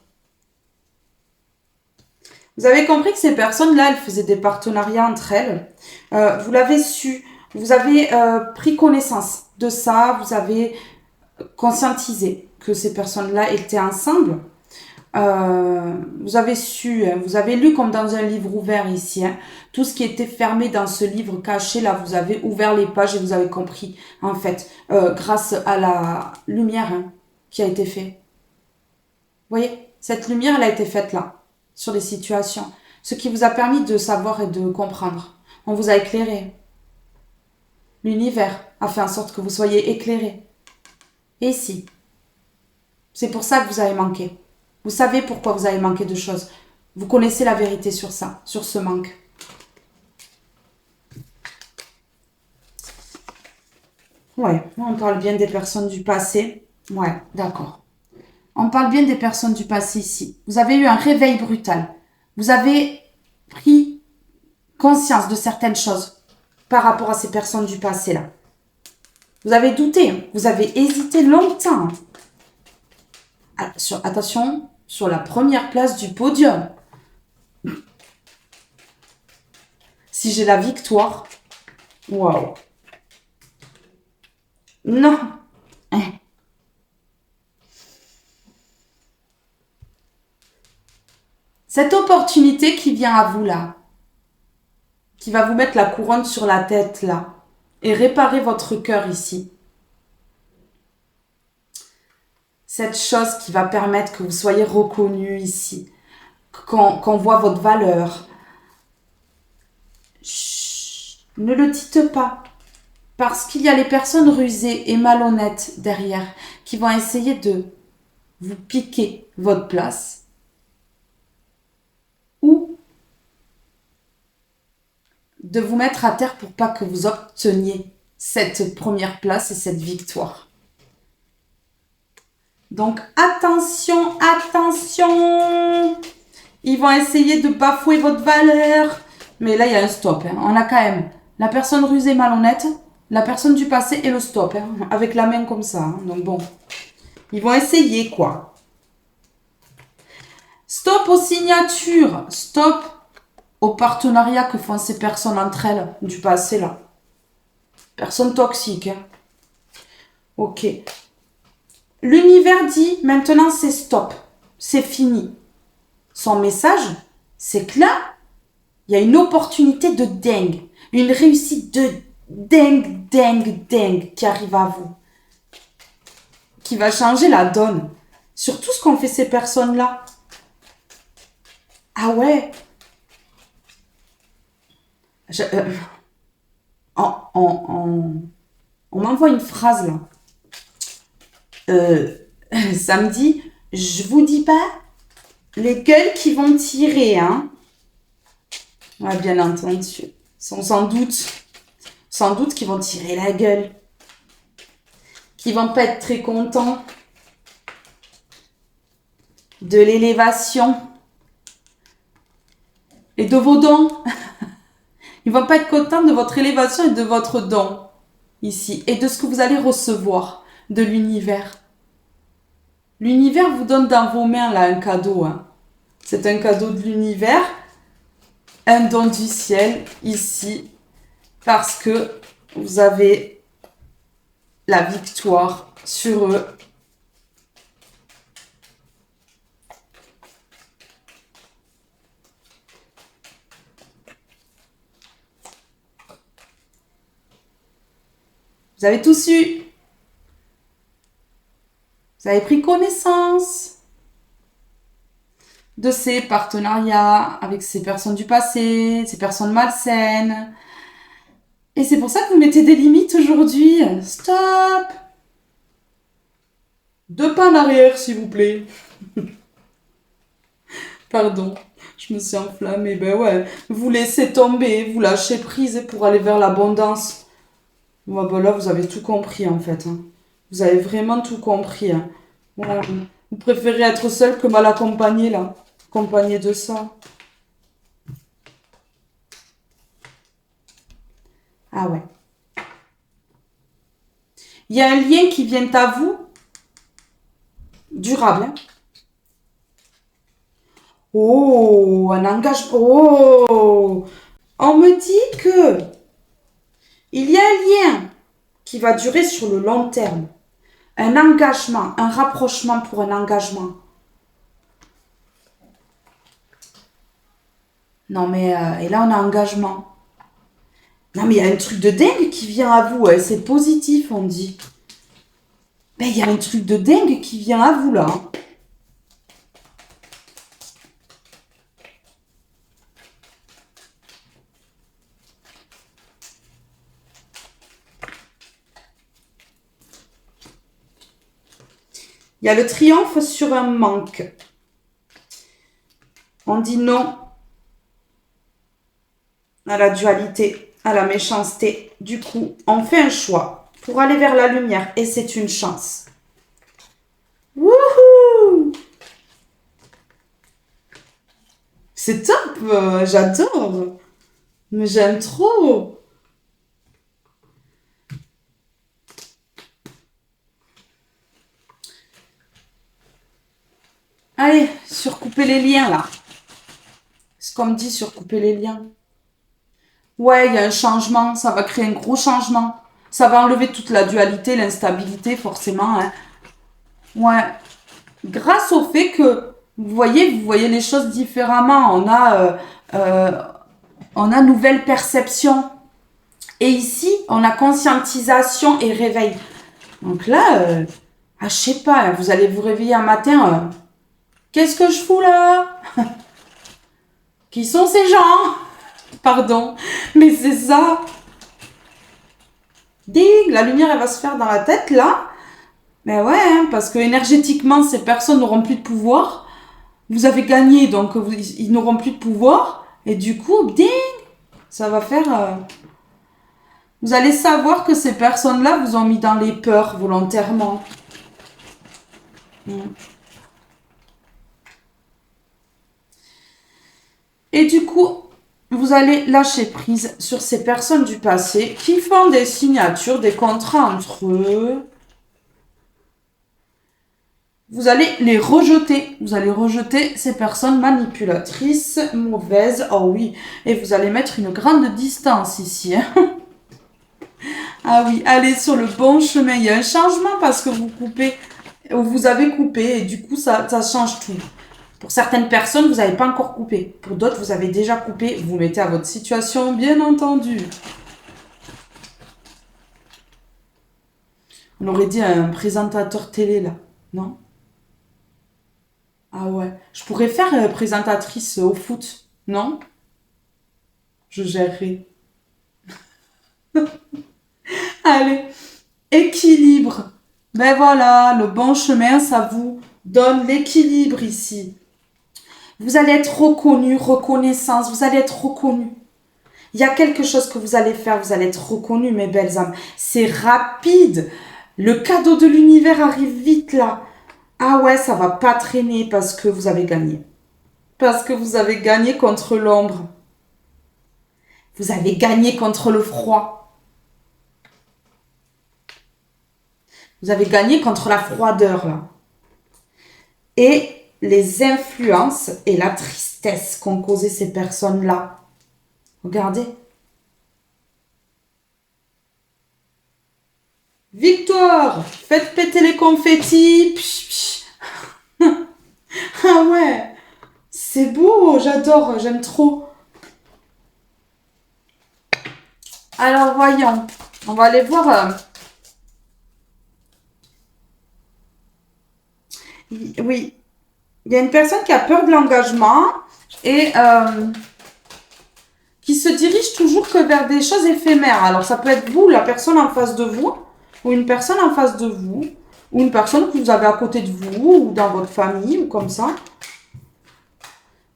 A: Vous avez compris que ces personnes-là, elles faisaient des partenariats entre elles. Vous l'avez su. Vous avez pris connaissance de ça. Vous avez conscientisé que ces personnes-là étaient ensemble. Vous avez su, hein, vous avez lu comme dans un livre ouvert ici, hein, tout ce qui était fermé dans ce livre caché, là, vous avez ouvert les pages et vous avez compris, en fait, grâce à la lumière hein, qui a été faite. Vous voyez, cette lumière, elle a été faite là, sur les situations, ce qui vous a permis de savoir et de comprendre. On vous a éclairé. L'univers a fait en sorte que vous soyez éclairé. Et ici, c'est pour ça que vous avez manqué. Vous savez pourquoi vous avez manqué de choses. Vous connaissez la vérité sur ça, sur ce manque. Ouais, on parle bien des personnes du passé. Ouais, d'accord. On parle bien des personnes du passé ici. Vous avez eu un réveil brutal. Vous avez pris conscience de certaines choses par rapport à ces personnes du passé là. Vous avez douté, vous avez hésité longtemps. Attention, sur la première place du podium. Si j'ai la victoire, waouh. Non. Cette opportunité qui vient à vous là, qui va vous mettre la couronne sur la tête là, et réparer votre cœur ici. Cette chose qui va permettre que vous soyez reconnu ici, qu'on voit votre valeur. Chut, ne le dites pas. Parce qu'il y a les personnes rusées et malhonnêtes derrière qui vont essayer de vous piquer votre place ou de vous mettre à terre pour pas que vous obteniez cette première place et cette victoire. Donc attention, attention! Ils vont essayer de bafouer votre valeur. Mais là, il y a un stop. Hein. On a quand même la personne rusée malhonnête, la personne du passé et le stop. Hein, avec la main comme ça. Hein. Donc bon, ils vont essayer quoi. Stop aux signatures. Stop au partenariat que font ces personnes entre elles du passé là. Personnes toxiques. Hein. Ok. L'univers dit maintenant c'est stop. C'est fini. Son message, c'est que là, il y a une opportunité de dingue. Une réussite de dingue, dingue, dingue qui arrive à vous. Qui va changer la donne. Sur tout ce qu'ont fait ces personnes-là. Ah ouais. On m'envoie une phrase là. Ça me dit, je vous dis pas les gueules qui vont tirer, hein. Ouais, bien entendu. Sans doute qu'ils vont tirer la gueule. Qu'ils vont pas être très contents de l'élévation et de vos dons. Ils vont pas être contents de votre élévation et de votre don ici et de ce que vous allez recevoir de l'univers. L'univers vous donne dans vos mains là un cadeau. Hein. C'est un cadeau de l'univers, un don du ciel ici parce que vous avez la victoire sur eux. Vous avez tout su. Vous avez pris connaissance de ces partenariats avec ces personnes du passé, ces personnes malsaines. Et c'est pour ça que vous mettez des limites aujourd'hui. Stop! 2 pas en arrière, s'il vous plaît. Pardon, je me suis enflammée. Ben ouais, vous laissez tomber, vous lâchez prise pour aller vers l'abondance. Ouais, ben là, vous avez tout compris, en fait. Hein. Vous avez vraiment tout compris. Hein. Voilà. Vous préférez être seul que mal accompagné, là. Accompagné de ça. Ah ouais. Il y a un lien qui vient à vous, durable. Hein. Oh, un engagement. Oh, on me dit que il y a un lien qui va durer sur le long terme. Un engagement, un rapprochement pour un engagement. Non mais, et là on a engagement. Non mais il y a un truc de dingue qui vient à vous, hein. C'est positif on dit. Mais il y a un truc de dingue qui vient à vous là. Hein. Il y a le triomphe sur un manque. On dit non à la dualité, à la méchanceté. Du coup, on fait un choix pour aller vers la lumière et c'est une chance. Wouhou! C'est top, j'adore. Mais j'aime trop. Allez, surcouper les liens là. C'est comme dit, surcouper les liens. Ouais, il y a un changement, ça va créer un gros changement. Ça va enlever toute la dualité, l'instabilité, forcément. Hein. Ouais. Grâce au fait que, vous voyez les choses différemment. On a nouvelle perception. Et ici, on a conscientisation et réveil. Donc là, je sais pas, vous allez vous réveiller un matin. Qu'est-ce que je fous là? Qui sont ces gens? Pardon, mais c'est ça. Ding, la lumière, elle va se faire dans la tête, là. Mais ouais, hein, parce que énergétiquement, ces personnes n'auront plus de pouvoir. Vous avez gagné, donc ils n'auront plus de pouvoir. Et du coup, ding, ça va faire... Vous allez savoir que ces personnes-là vous ont mis dans les peurs volontairement. Et du coup... Vous allez lâcher prise sur ces personnes du passé qui font des signatures, des contrats entre eux. Vous allez les rejeter. Vous allez rejeter ces personnes manipulatrices, mauvaises. Oh oui. Et vous allez mettre une grande distance ici. Hein. Ah oui, allez sur le bon chemin. Il y a un changement parce que vous avez coupé et du coup, ça change tout. Pour certaines personnes, vous n'avez pas encore coupé. Pour d'autres, vous avez déjà coupé. Vous mettez à votre situation, bien entendu. On aurait dit un présentateur télé, là. Non? Ah ouais. Je pourrais faire présentatrice au foot. Non? Je gérerai. Allez. Équilibre. Ben voilà, le bon chemin, ça vous donne l'équilibre ici. Vous allez être reconnu, reconnaissance, vous allez être reconnu. Il y a quelque chose que vous allez faire, vous allez être reconnu, mes belles âmes. C'est rapide. Le cadeau de l'univers arrive vite là. Ah ouais, ça va pas traîner parce que vous avez gagné. Parce que vous avez gagné contre l'ombre. Vous avez gagné contre le froid. Vous avez gagné contre la froideur là. Et les influences et la tristesse qu'ont causé ces personnes-là. Regardez. Victoire! Faites péter les confettis! Psh, psh. Ah ouais! C'est beau, j'adore, j'aime trop. Alors voyons, on va aller voir... Oui, il y a une personne qui a peur de l'engagement et qui se dirige toujours que vers des choses éphémères. Alors, ça peut être vous, la personne en face de vous, ou une personne en face de vous, ou une personne que vous avez à côté de vous, ou dans votre famille, ou comme ça.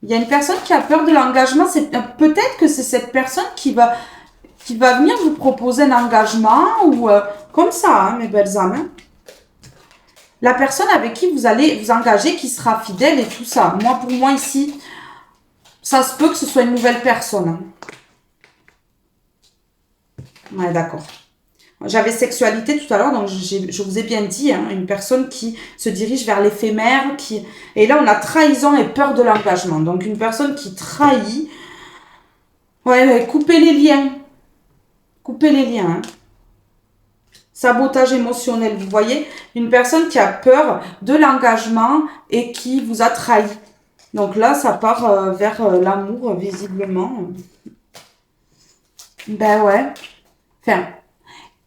A: Il y a une personne qui a peur de l'engagement. Peut-être que c'est cette personne qui va venir vous proposer un engagement, ou comme ça, hein, mes belles âmes. Hein. La personne avec qui vous allez vous engager, qui sera fidèle et tout ça. Moi, pour moi, ici, ça se peut que ce soit une nouvelle personne. Hein. Ouais, d'accord. J'avais sexualité tout à l'heure, donc je vous ai bien dit, hein, une personne qui se dirige vers l'éphémère, et là on a trahison et peur de l'engagement. Donc une personne qui trahit, ouais, coupez les liens. Coupez les liens. Hein. Sabotage émotionnel, vous voyez, une personne qui a peur de l'engagement et qui vous a trahi. Donc là, ça part vers l'amour, visiblement. Ben ouais. Enfin,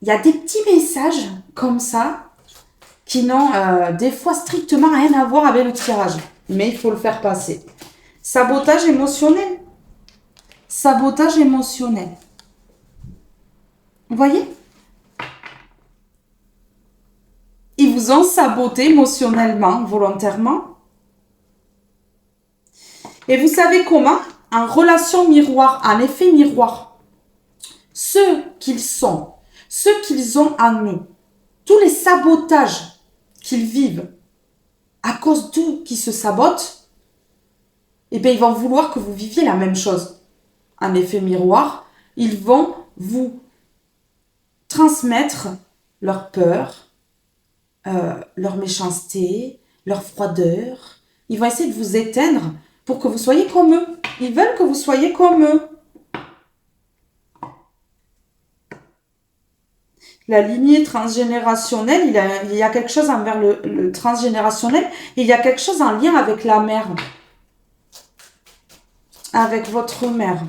A: il y a des petits messages comme ça qui n'ont des fois strictement rien à voir avec le tirage. Mais il faut le faire passer. Sabotage émotionnel. Sabotage émotionnel. Vous voyez ? Ils vous ont saboté émotionnellement, volontairement. Et vous savez comment ? En relation miroir, en effet miroir. Ceux qu'ils sont, ceux qu'ils ont en eux, tous les sabotages qu'ils vivent à cause d'eux qui se sabotent, eh bien, ils vont vouloir que vous viviez la même chose. En effet miroir, ils vont vous transmettre leur peur, leur méchanceté, leur froideur. Ils vont essayer de vous éteindre pour que vous soyez comme eux. Ils veulent que vous soyez comme eux. La lignée transgénérationnelle, il y a quelque chose envers le transgénérationnel, il y a quelque chose en lien avec la mère. Avec votre mère.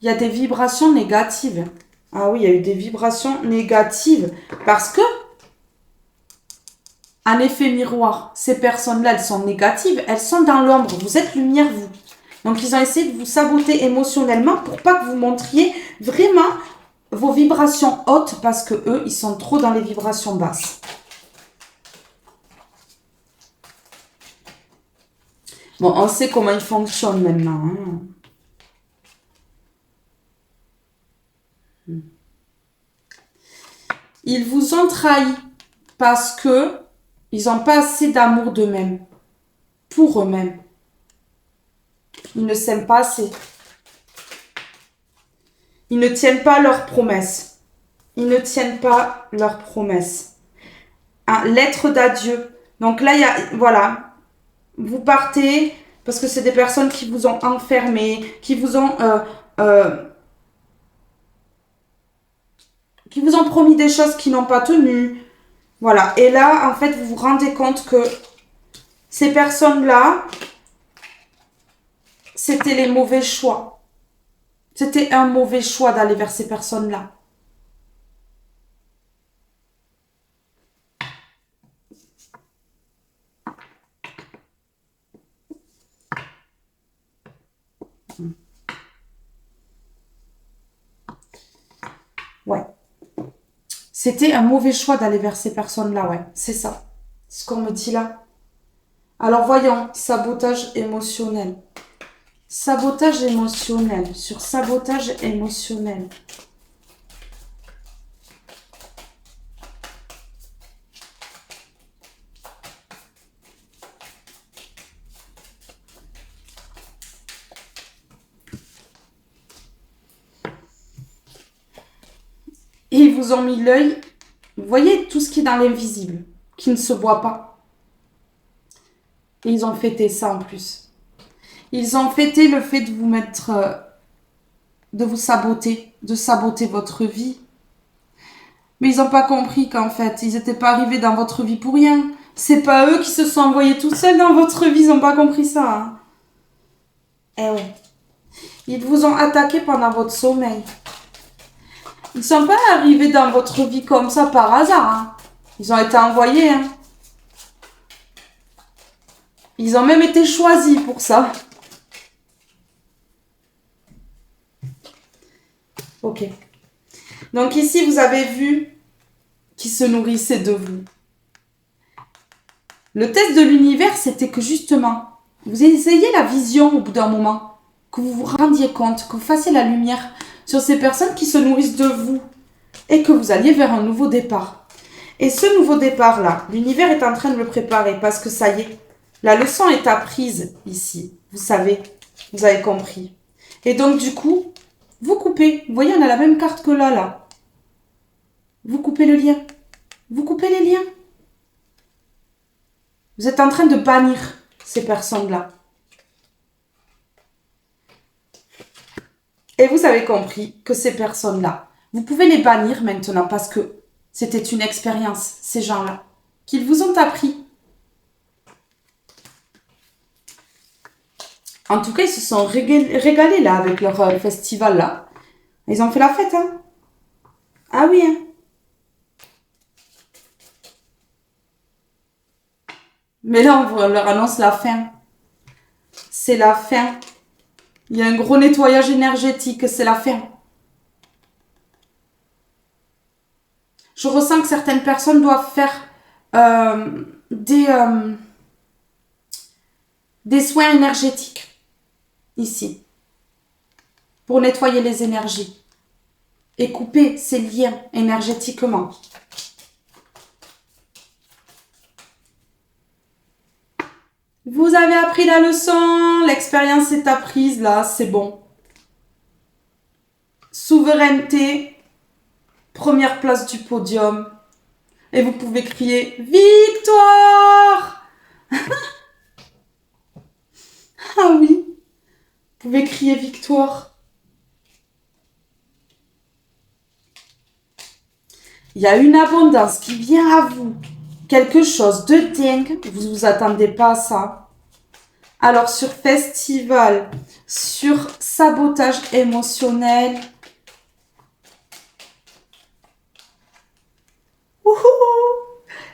A: Il y a des vibrations négatives. Ah oui, il y a eu des vibrations négatives. Parce que, en effet miroir, ces personnes-là, elles sont négatives, elles sont dans l'ombre. Vous êtes lumière, vous. Donc, ils ont essayé de vous saboter émotionnellement pour pas que vous montriez vraiment vos vibrations hautes parce que eux, ils sont trop dans les vibrations basses. Bon, on sait comment ils fonctionnent maintenant. Hein. Ils vous ont trahi parce que ils n'ont pas assez d'amour d'eux-mêmes, pour eux-mêmes. Ils ne s'aiment pas assez. Ils ne tiennent pas leurs promesses. Ils ne tiennent pas leurs promesses. Hein, lettre d'adieu. Donc là, il y a, voilà, vous partez parce que c'est des personnes qui vous ont enfermé, qui vous ont promis des choses qui n'ont pas tenu. Voilà. Et là, en fait, vous vous rendez compte que ces personnes-là, c'était les mauvais choix. C'était un mauvais choix d'aller vers ces personnes-là. Ouais. C'était un mauvais choix d'aller vers ces personnes-là, ouais. C'est ça. Ce qu'on me dit là. Alors voyons, sabotage émotionnel. Sabotage émotionnel. Sur sabotage émotionnel. Et ils vous ont mis l'œil. Vous voyez tout ce qui est dans l'invisible, qui ne se voit pas. Et ils ont fêté ça en plus. Ils ont fêté le fait de vous mettre, de vous saboter, de saboter votre vie. Mais ils n'ont pas compris qu'en fait, ils n'étaient pas arrivés dans votre vie pour rien. C'est pas eux qui se sont envoyés tout seuls dans votre vie, ils n'ont pas compris ça. Hein. Eh ouais. Ils vous ont attaqué pendant votre sommeil. Ils ne sont pas arrivés dans votre vie comme ça par hasard. Hein. Ils ont été envoyés. Hein. Ils ont même été choisis pour ça. Ok. Donc ici, vous avez vu qui se nourrissait de vous. Le test de l'univers, c'était que justement, vous ayez la vision au bout d'un moment, que vous vous rendiez compte, que vous fassiez la lumière sur ces personnes qui se nourrissent de vous et que vous alliez vers un nouveau départ. Et ce nouveau départ-là, l'univers est en train de le préparer parce que ça y est, la leçon est apprise ici. Vous savez, vous avez compris. Et donc du coup, Vous coupez. Vous voyez, on a la même carte que là, là. Vous coupez le lien. Vous coupez les liens. Vous êtes en train de bannir ces personnes-là. Et vous avez compris que ces personnes-là, vous pouvez les bannir maintenant parce que c'était une expérience, ces gens-là, qu'ils vous ont appris. En tout cas, ils se sont régalés là avec leur festival là. Ils ont fait la fête, hein. Ah oui, hein. Mais là, on leur annonce la fin. C'est la fin. Il y a un gros nettoyage énergétique, c'est la fin. Je ressens que certaines personnes doivent faire des soins énergétiques ici pour nettoyer les énergies et couper ces liens énergétiquement. Vous avez appris la leçon, l'expérience est apprise, là, c'est bon. Souveraineté, première place du podium. Et vous pouvez crier « Victoire !» Ah oui, vous pouvez crier « Victoire !» Il y a une abondance qui vient à vous. Quelque chose de dingue, vous ne vous attendez pas à ça. Alors sur festival, sur sabotage émotionnel. Ouhou,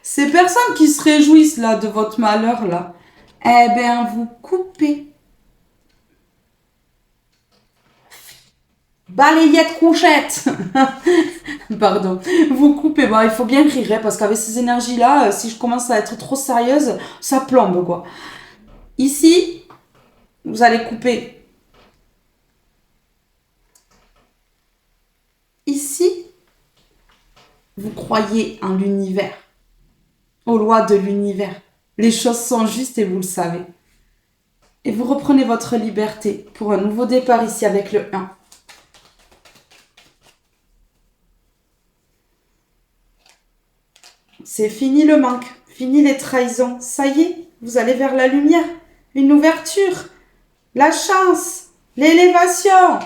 A: ces personnes qui se réjouissent là de votre malheur là, eh bien vous coupez. Balayette couchette. Pardon. Vous coupez. Bon, il faut bien rire hein, parce qu'avec ces énergies là, si je commence à être trop sérieuse, ça plombe quoi. Ici, vous allez couper. Ici, vous croyez en l'univers, aux lois de l'univers. Les choses sont justes et vous le savez. Et vous reprenez votre liberté pour un nouveau départ ici avec le 1. C'est fini le manque, fini les trahisons. Ça y est, vous allez vers la lumière, une ouverture, la chance, l'élévation.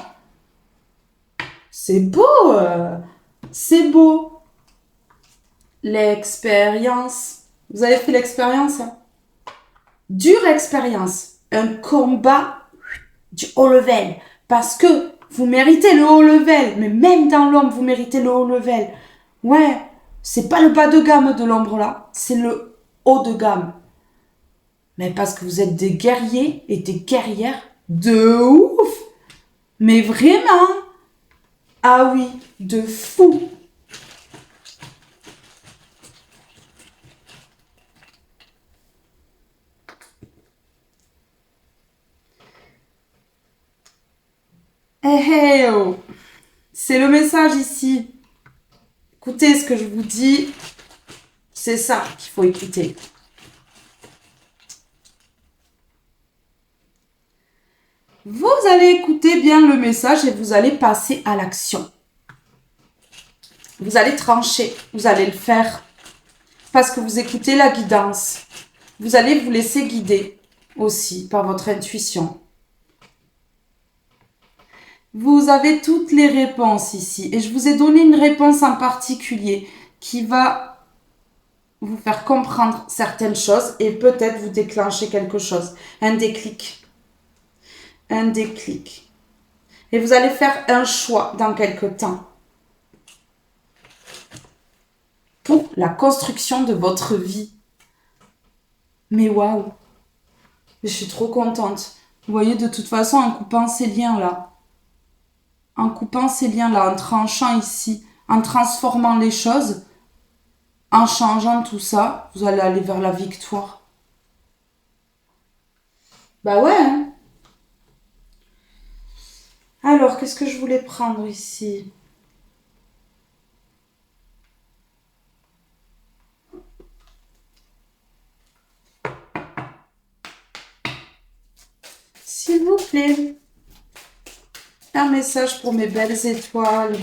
A: C'est beau, c'est beau. L'expérience. Vous avez fait l'expérience hein? Dure expérience. Un combat du haut level. Parce que vous méritez le haut level. Mais même dans l'ombre, vous méritez le haut level. Ouais, c'est pas le bas de gamme de l'ombre là. C'est le haut de gamme. Mais parce que vous êtes des guerriers et des guerrières de ouf. Mais vraiment. Ah oui, de fou. Hey, oh. C'est le message ici. Écoutez ce que je vous dis. C'est ça qu'il faut écouter. Vous allez écouter bien le message et vous allez passer à l'action. Vous allez trancher, vous allez le faire parce que vous écoutez la guidance. Vous allez vous laisser guider aussi par votre intuition. Vous avez toutes les réponses ici et je vous ai donné une réponse en particulier qui va vous faire comprendre certaines choses et peut-être vous déclencher quelque chose, un déclic. Un déclic. Et vous allez faire un choix dans quelque temps pour la construction de votre vie. Mais waouh, je suis trop contente. Vous voyez, de toute façon, en coupant ces liens-là, en tranchant ici, en transformant les choses, en changeant tout ça, vous allez aller vers la victoire. Bah ouais, hein. Alors, qu'est-ce que je voulais prendre ici ? S'il vous plaît. Un message pour mes belles étoiles.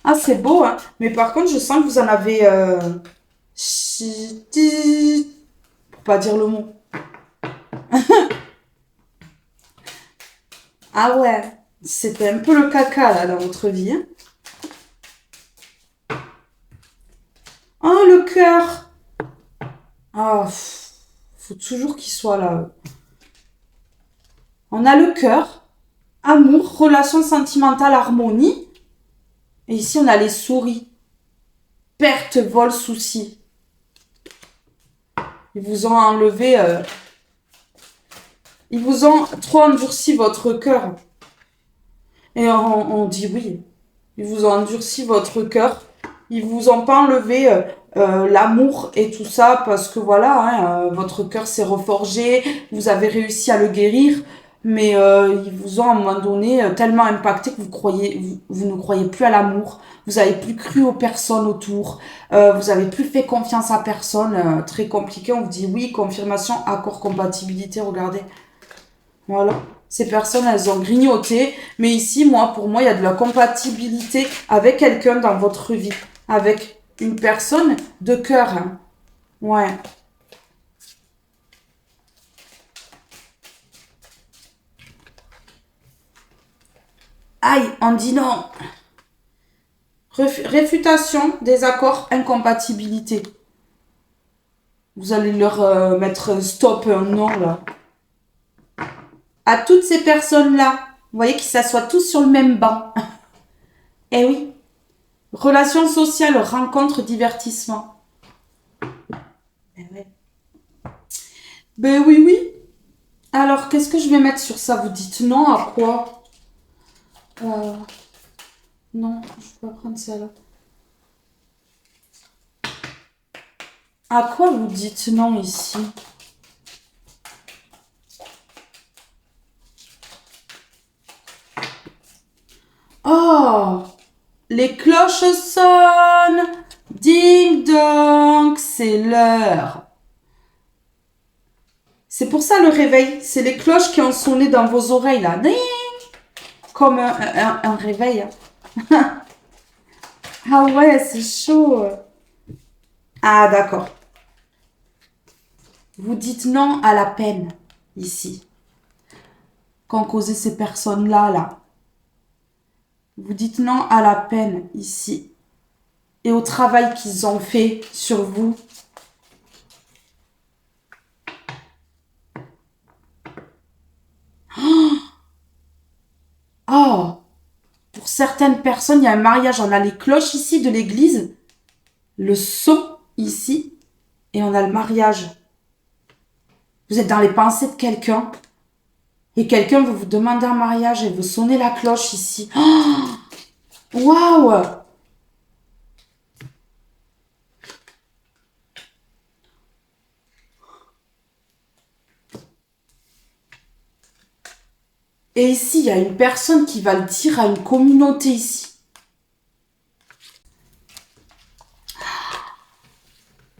A: Ah, c'est beau, hein. Mais par contre, je sens que vous en avez... Pour pas dire le mot. Ah ouais, c'était un peu le caca, là, dans votre vie. Hein. Oh, le cœur. Ah, faut toujours qu'il soit là. On a le cœur, amour, relation sentimentale, harmonie. Et ici, on a les souris. Perte, vol, souci. Ils vous ont enlevé... Ils vous ont trop endurci votre cœur. Et on dit oui. Ils vous ont endurci votre cœur. Ils vous ont pas enlevé l'amour et tout ça parce que voilà, hein, votre cœur s'est reforgé. Vous avez réussi à le guérir. Mais ils vous ont à un moment donné tellement impacté que vous ne croyez plus à l'amour. Vous avez plus cru aux personnes autour. Vous avez plus fait confiance à personne. Très compliqué. On vous dit oui, confirmation, accord, compatibilité. Regardez. Voilà. Ces personnes, elles ont grignoté. Mais ici, pour moi, il y a de la compatibilité avec quelqu'un dans votre vie. Avec une personne de cœur. Hein. Ouais. Aïe, on dit non. Réfutation, désaccord, incompatibilité. Vous allez leur mettre stop, un non, là. À toutes ces personnes-là, vous voyez qu'ils s'assoient tous sur le même banc. Eh oui. Relations sociales, rencontres, divertissement. Eh ouais. Ben oui, oui. Alors, qu'est-ce que je vais mettre sur ça? Vous dites non à quoi? Non, je vais pas prendre ça là. À quoi vous dites non ici? Oh! Les cloches sonnent! Ding dong! C'est l'heure! C'est pour ça le réveil. C'est les cloches qui ont sonné dans vos oreilles là. Ding! Comme un réveil. Hein. Ah ouais, c'est chaud. Ah d'accord. Vous dites non à la peine ici. Qu'ont causé ces personnes-là là. Vous dites non à la peine ici. Et au travail qu'ils ont fait sur vous. Oh! Pour certaines personnes, il y a un mariage. On a les cloches ici de l'église. Le son ici. Et on a le mariage. Vous êtes dans les pensées de quelqu'un. Et quelqu'un veut vous demander un mariage et veut sonner la cloche ici. Waouh! Et ici, il y a une personne qui va le dire à une communauté ici.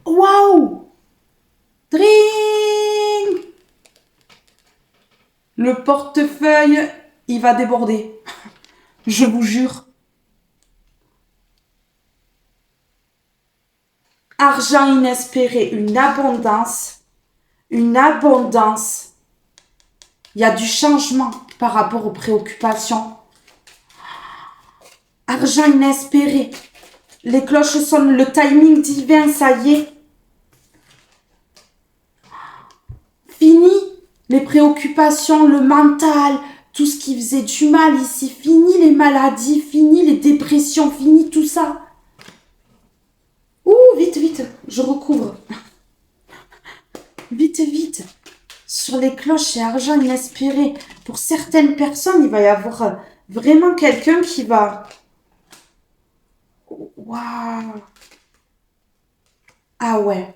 A: Waouh! Dring! Le portefeuille, il va déborder. Je vous jure. Argent inespéré, une abondance. Une abondance. Il y a du changement par rapport aux préoccupations. Argent inespéré. Les cloches sonnent, le timing divin, ça y est. Fini les préoccupations, le mental, tout ce qui faisait du mal ici. Fini les maladies, fini les dépressions, fini tout ça. Ouh, vite, vite, je recouvre. Vite, vite. Sur les cloches, c'est argent inespéré. Pour certaines personnes, il va y avoir vraiment quelqu'un qui va... Waouh. Ah ouais.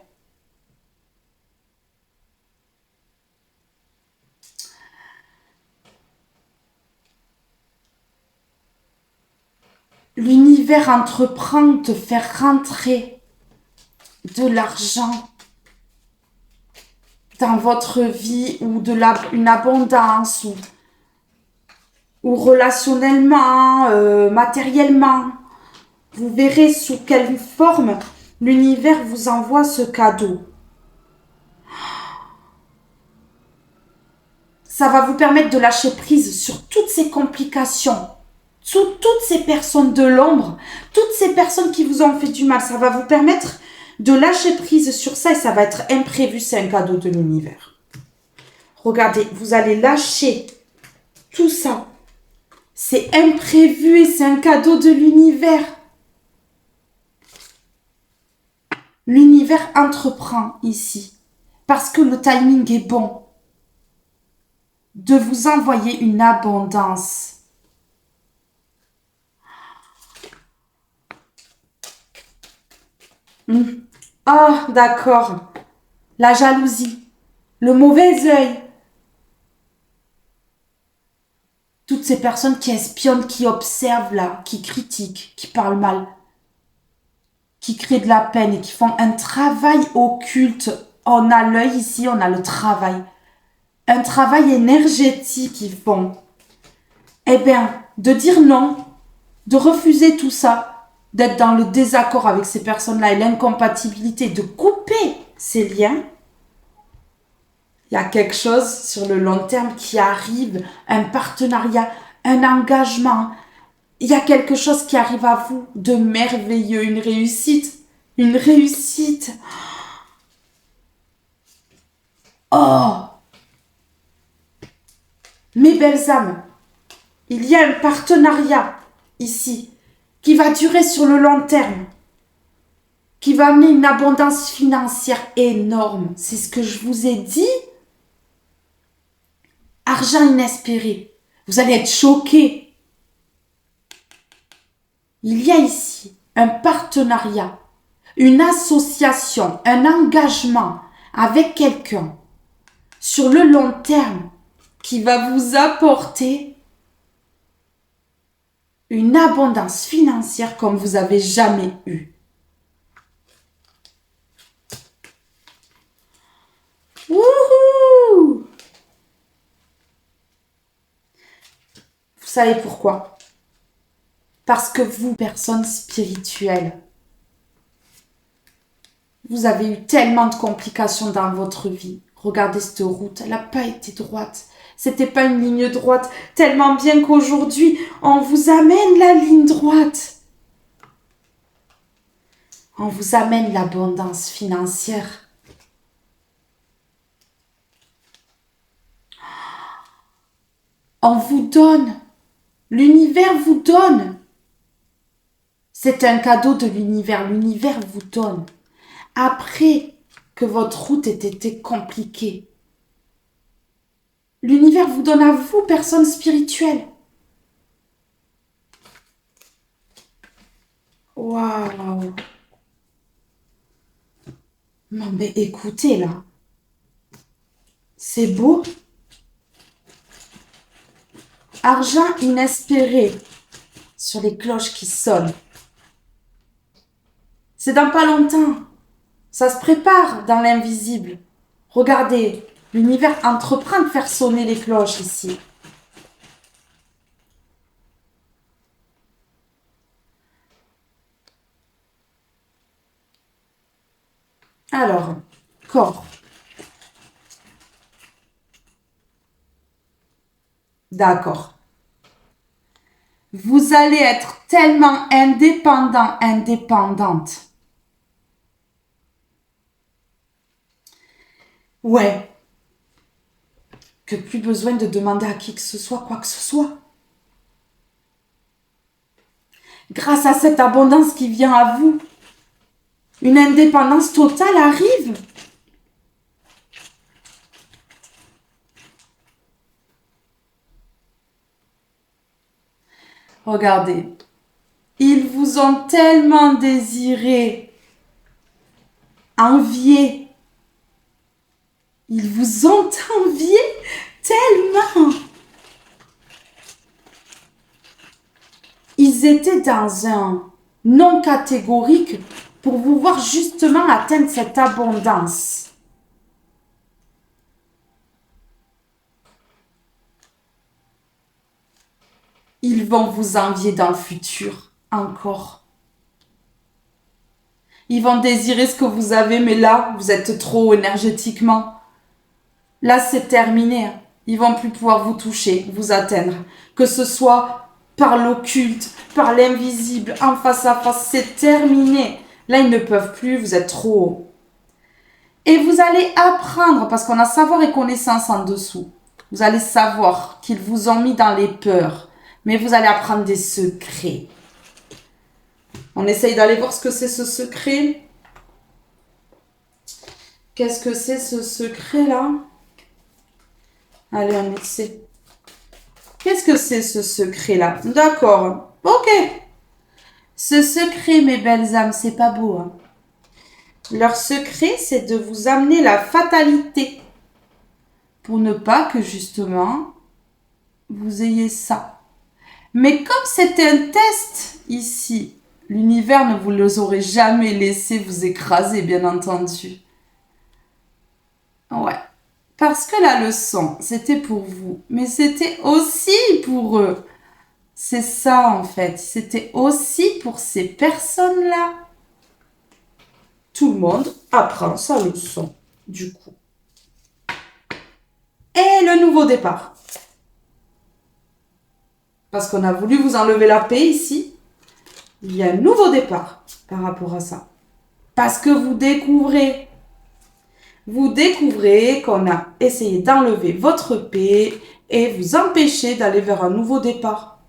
A: L'univers entreprend de te faire rentrer de l'argent dans votre vie ou une abondance ou ou relationnellement, matériellement. Vous verrez sous quelle forme l'univers vous envoie ce cadeau. Ça va vous permettre de lâcher prise sur toutes ces complications, sur toutes ces personnes de l'ombre, toutes ces personnes qui vous ont fait du mal. Ça va vous permettre de lâcher prise sur ça et ça va être imprévu. C'est un cadeau de l'univers. Regardez, vous allez lâcher tout ça. C'est imprévu et c'est un cadeau de l'univers. L'univers entreprend ici parce que le timing est bon de vous envoyer une abondance. Ah, d'accord. La jalousie, le mauvais œil. Toutes ces personnes qui espionnent, qui observent là, qui critiquent, qui parlent mal, qui créent de la peine et qui font un travail occulte. On a l'œil ici, on a le travail. Un travail énergétique qu'ils font. Eh bien, de dire non, de refuser tout ça, d'être dans le désaccord avec ces personnes-là et l'incompatibilité, de couper ces liens, il y a quelque chose sur le long terme qui arrive, un partenariat, un engagement. Il y a quelque chose qui arrive à vous de merveilleux, une réussite. Une réussite. Oh! Mes belles âmes, il y a un partenariat ici qui va durer sur le long terme, qui va amener une abondance financière énorme. C'est ce que je vous ai dit. Argent inespéré. Vous allez être choqués. Il y a ici un partenariat, une association, un engagement avec quelqu'un sur le long terme qui va vous apporter une abondance financière comme vous avez jamais eu. Wouhou! Vous savez pourquoi? Parce que vous, personne spirituelle, vous avez eu tellement de complications dans votre vie. Regardez cette route, elle n'a pas été droite. C'était pas une ligne droite. Tellement bien qu'aujourd'hui, on vous amène la ligne droite. On vous amène l'abondance financière. On vous donne. L'univers vous donne. C'est un cadeau de l'univers. L'univers vous donne. Après que votre route ait été compliquée, l'univers vous donne à vous, personne spirituelle. Waouh! Non mais écoutez là. C'est beau. Argent inespéré sur les cloches qui sonnent. C'est dans pas longtemps. Ça se prépare dans l'invisible. Regardez, l'univers entreprend de faire sonner les cloches ici. Alors, corps. D'accord. Vous allez être tellement indépendant, indépendante. Ouais. Que plus besoin de demander à qui que ce soit, quoi que ce soit. Grâce à cette abondance qui vient à vous, une indépendance totale arrive. Regardez, ils vous ont tellement désiré, envié. Ils vous ont envié tellement. Ils étaient dans un non catégorique pour vous voir justement atteindre cette abondance. ils vont vous envier dans le futur, encore. Ils vont désirer ce que vous avez, mais là, vous êtes trop énergétiquement. Là, c'est terminé. Ils vont plus pouvoir vous toucher, vous atteindre. Que ce soit par l'occulte, par l'invisible, en face à face, c'est terminé. Là, ils ne peuvent plus, vous êtes trop haut. Et vous allez apprendre, parce qu'on a savoir et connaissance en dessous. Vous allez savoir qu'ils vous ont mis dans les peurs. Mais vous allez apprendre des secrets. On essaye d'aller voir ce que c'est ce secret. Qu'est-ce que c'est ce secret-là? Allez, on essaie. Qu'est-ce que c'est ce secret-là? D'accord. Ok. Ce secret, mes belles âmes, c'est pas beau. Hein. Leur secret, c'est de vous amener la fatalité. Pour ne pas que, justement, vous ayez ça. Mais comme c'était un test ici, l'univers ne vous les aurait jamais laissé vous écraser, bien entendu. Ouais. Parce que la leçon, c'était pour vous, mais c'était aussi pour eux. C'est ça, en fait. C'était aussi pour ces personnes-là. Tout le monde apprend sa leçon, du coup. Et le nouveau départ. Parce qu'on a voulu vous enlever la paix ici. Il y a un nouveau départ par rapport à ça. Parce que vous découvrez qu'on a essayé d'enlever votre paix et vous empêcher d'aller vers un nouveau départ.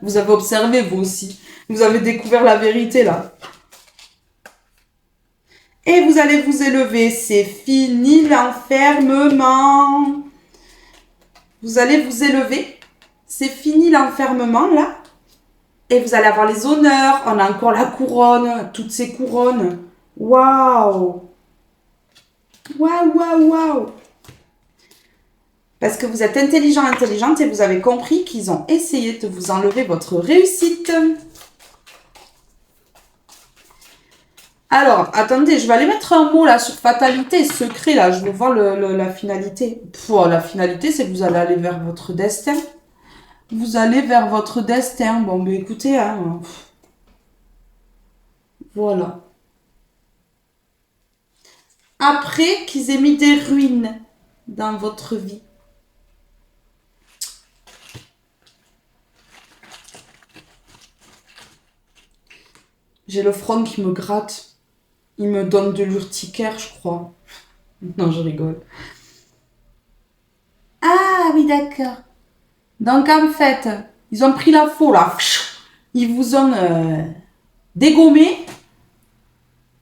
A: Vous avez observé, vous aussi. Vous avez découvert la vérité, là. Et vous allez vous élever. C'est fini l'enfermement. Vous allez vous élever. C'est fini l'enfermement, là. Et vous allez avoir les honneurs. On a encore la couronne. Toutes ces couronnes. Waouh. Waouh, waouh, waouh. Parce que vous êtes intelligente et vous avez compris qu'ils ont essayé de vous enlever votre réussite. Alors, attendez, je vais aller mettre un mot là sur fatalité, secret là, je veux voir la finalité. La finalité, c'est que vous allez aller vers votre destin. Vous allez vers votre destin. Bon, ben écoutez, hein. Voilà. Après qu'ils aient mis des ruines dans votre vie. J'ai le front qui me gratte. Il me donne de l'urticaire, je crois. Non, je rigole. Ah oui, d'accord. Donc en fait, ils ont pris la faux là. Ils vous ont dégommé.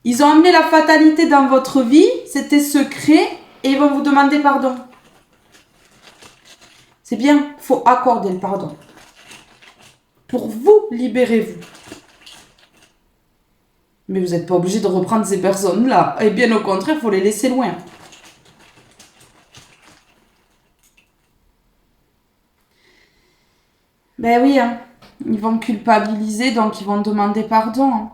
A: Ils ont amené la fatalité dans votre vie. C'était secret. Et ils vont vous demander pardon. C'est bien, il faut accorder le pardon. Pour vous, libérez-vous. Mais vous n'êtes pas obligé de reprendre ces personnes-là. Et bien au contraire, il faut les laisser loin. Ben oui, hein. Ils vont culpabiliser, donc ils vont demander pardon. Hein.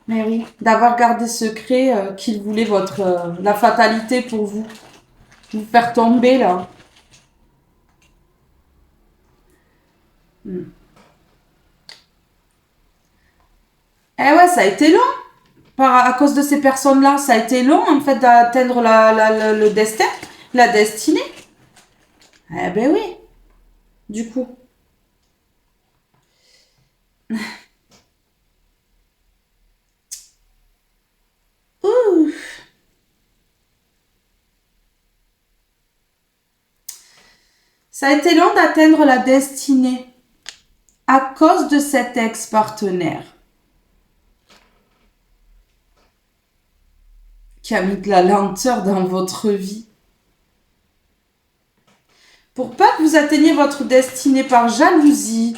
A: Mais oui, d'avoir gardé secret qu'ils voulaient la fatalité pour vous. Vous faire tomber, là. Eh ouais, ça a été long. À cause de ces personnes-là, ça a été long, en fait, d'atteindre le destin, la destinée. Eh ben oui, du coup. Ouh. Ça a été long d'atteindre la destinée à cause de cet ex-partenaire qui a mis de la lenteur dans votre vie. Pour pas que vous atteigniez votre destinée par jalousie,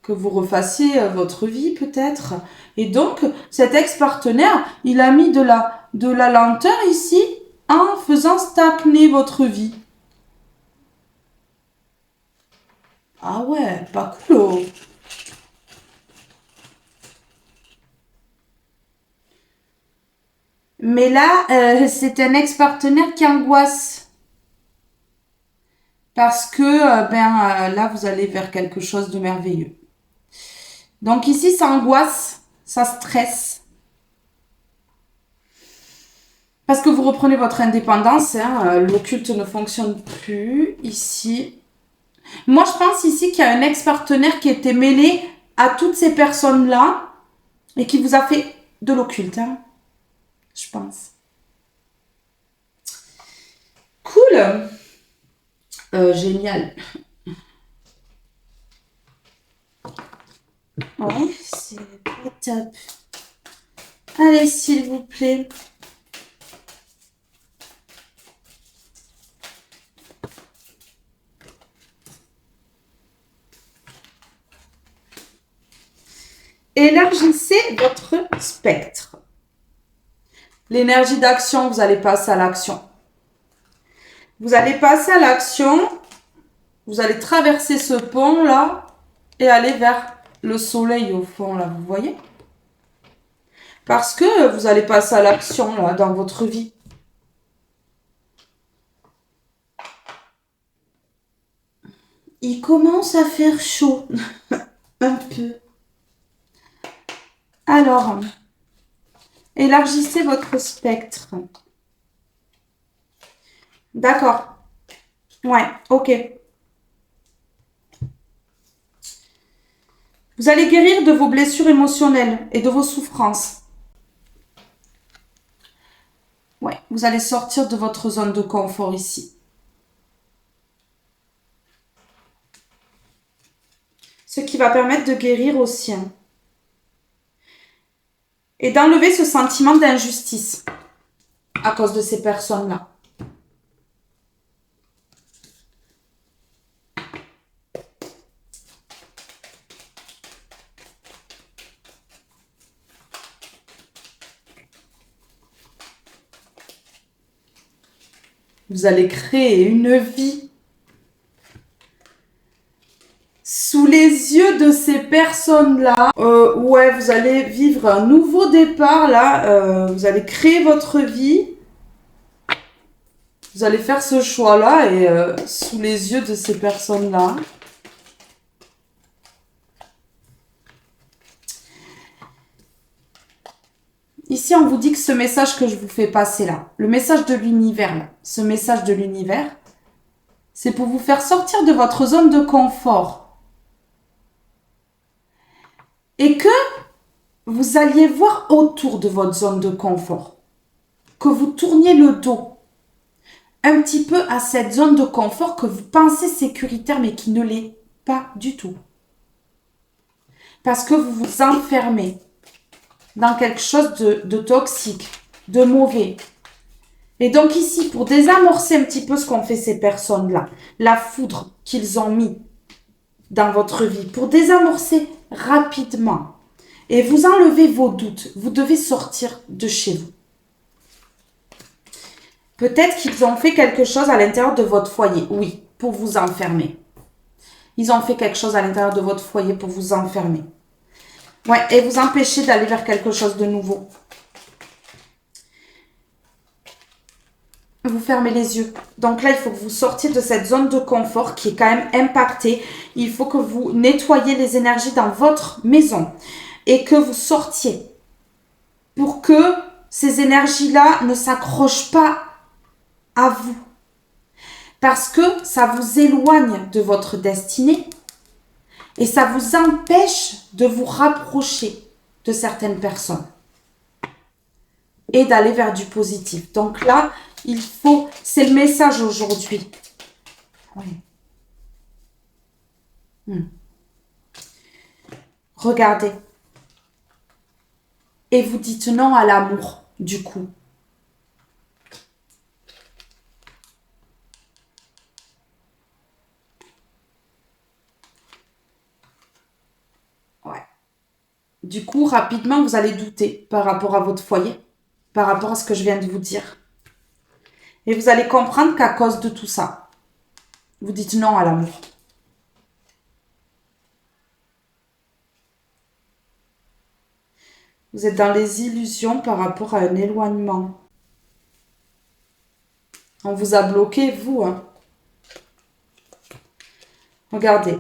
A: que vous refassiez votre vie peut-être. Et donc, cet ex-partenaire, il a mis de la lenteur ici en faisant stagner votre vie. Ah ouais, pas cool. Oh. Mais là, c'est un ex-partenaire qui angoisse. Parce que, là, vous allez vers quelque chose de merveilleux. Donc ici, ça angoisse, ça stresse. Parce que vous reprenez votre indépendance, hein, l'occulte ne fonctionne plus ici. Moi, je pense ici qu'il y a un ex-partenaire qui était mêlé à toutes ces personnes-là et qui vous a fait de l'occulte, hein, je pense. Cool. Génial. Ouais, c'est pas top. Allez, s'il vous plaît. Élargissez votre spectre. L'énergie d'action, vous allez passer à l'action. Vous allez passer à l'action. Vous allez traverser ce pont-là et aller vers le soleil au fond, là, vous voyez? Parce que vous allez passer à l'action, là, dans votre vie. Il commence à faire chaud. Un peu. Alors, élargissez votre spectre. D'accord. Ouais, ok. Vous allez guérir de vos blessures émotionnelles et de vos souffrances. Ouais, vous allez sortir de votre zone de confort ici. Ce qui va permettre de guérir aussi. Hein. Et d'enlever ce sentiment d'injustice à cause de ces personnes-là. Vous allez créer une vie sous les yeux de ces personnes-là. Ouais, vous allez vivre un nouveau départ, là. Vous allez créer votre vie. Vous allez faire ce choix-là et sous les yeux de ces personnes-là. Ici, on vous dit que ce message que je vous fais passer là, le message de l'univers, là, ce message de l'univers, c'est pour vous faire sortir de votre zone de confort. Et que vous alliez voir autour de votre zone de confort. Que vous tourniez le dos un petit peu à cette zone de confort que vous pensez sécuritaire mais qui ne l'est pas du tout. Parce que vous vous enfermez dans quelque chose de toxique, de mauvais. Et donc ici, pour désamorcer un petit peu ce qu'ont fait ces personnes-là, la foudre qu'ils ont mis dans votre vie, pour désamorcer rapidement et vous enlever vos doutes, vous devez sortir de chez vous. Peut-être qu'ils ont fait quelque chose à l'intérieur de votre foyer, oui, pour vous enfermer. Ils ont fait quelque chose à l'intérieur de votre foyer pour vous enfermer. Ouais, et vous empêcher d'aller vers quelque chose de nouveau. Vous fermez les yeux. Donc là, il faut que vous sortiez de cette zone de confort qui est quand même impactée. Il faut que vous nettoyiez les énergies dans votre maison et que vous sortiez pour que ces énergies-là ne s'accrochent pas à vous. Parce que ça vous éloigne de votre destinée et ça vous empêche de vous rapprocher de certaines personnes et d'aller vers du positif. Donc là, il faut, c'est le message aujourd'hui. Oui. Regardez. Et vous dites non à l'amour, du coup. Ouais. Du coup, rapidement, vous allez douter par rapport à votre foyer, par rapport à ce que je viens de vous dire. Et vous allez comprendre qu'à cause de tout ça, vous dites non à l'amour. Vous êtes dans les illusions par rapport à un éloignement. On vous a bloqué, vous, hein. Regardez.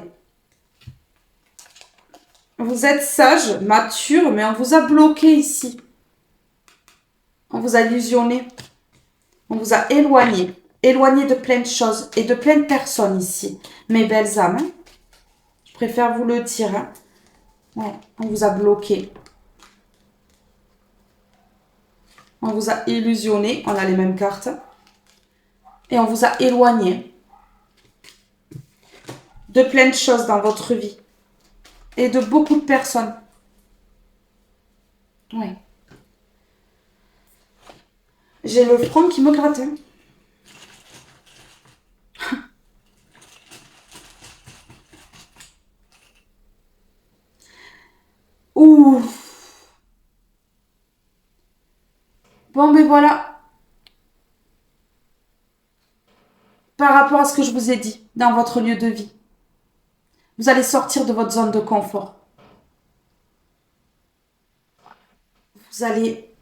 A: Vous êtes sage, mature, mais on vous a bloqué ici. On vous a illusionné. On vous a éloigné. Éloigné de plein de choses et de plein de personnes ici. Mes belles âmes, hein. Je préfère vous le dire, hein. Ouais, on vous a bloqué. On vous a illusionné. On a les mêmes cartes. Et on vous a éloigné de plein de choses dans votre vie. Et de beaucoup de personnes. Ouais. J'ai le front qui me gratte. Hein. Ouh. Bon, mais voilà. Par rapport à ce que je vous ai dit dans votre lieu de vie. Vous allez sortir de votre zone de confort. Vous allez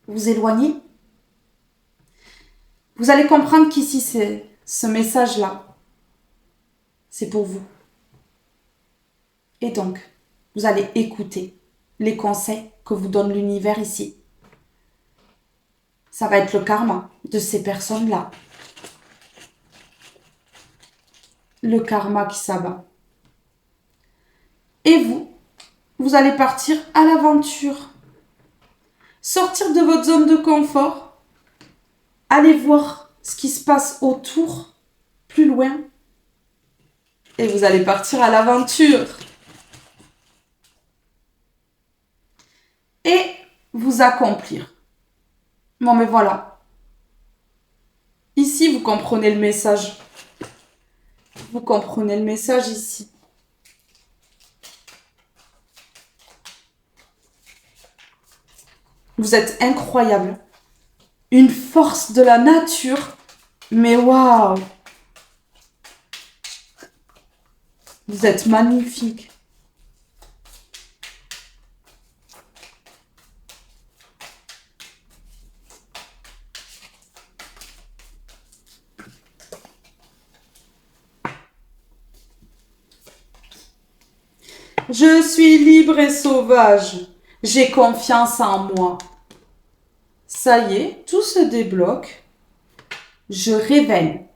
A: vous éloigner. Vous allez comprendre qu'ici, ce message-là, c'est pour vous. Et donc, vous allez écouter les conseils que vous donne l'univers ici. Ça va être le karma de ces personnes-là. Le karma qui s'abat. Et vous allez partir à l'aventure. Sortir de votre zone de confort. Allez voir ce qui se passe autour, plus loin. Et vous allez partir à l'aventure. Et vous accomplir. Bon, mais voilà. Ici, vous comprenez le message. Vous comprenez le message ici. Vous êtes incroyable. Une force de la nature. Mais waouh! Vous êtes magnifique. Je suis libre et sauvage. J'ai confiance en moi. Ça y est, tout se débloque. Je révèle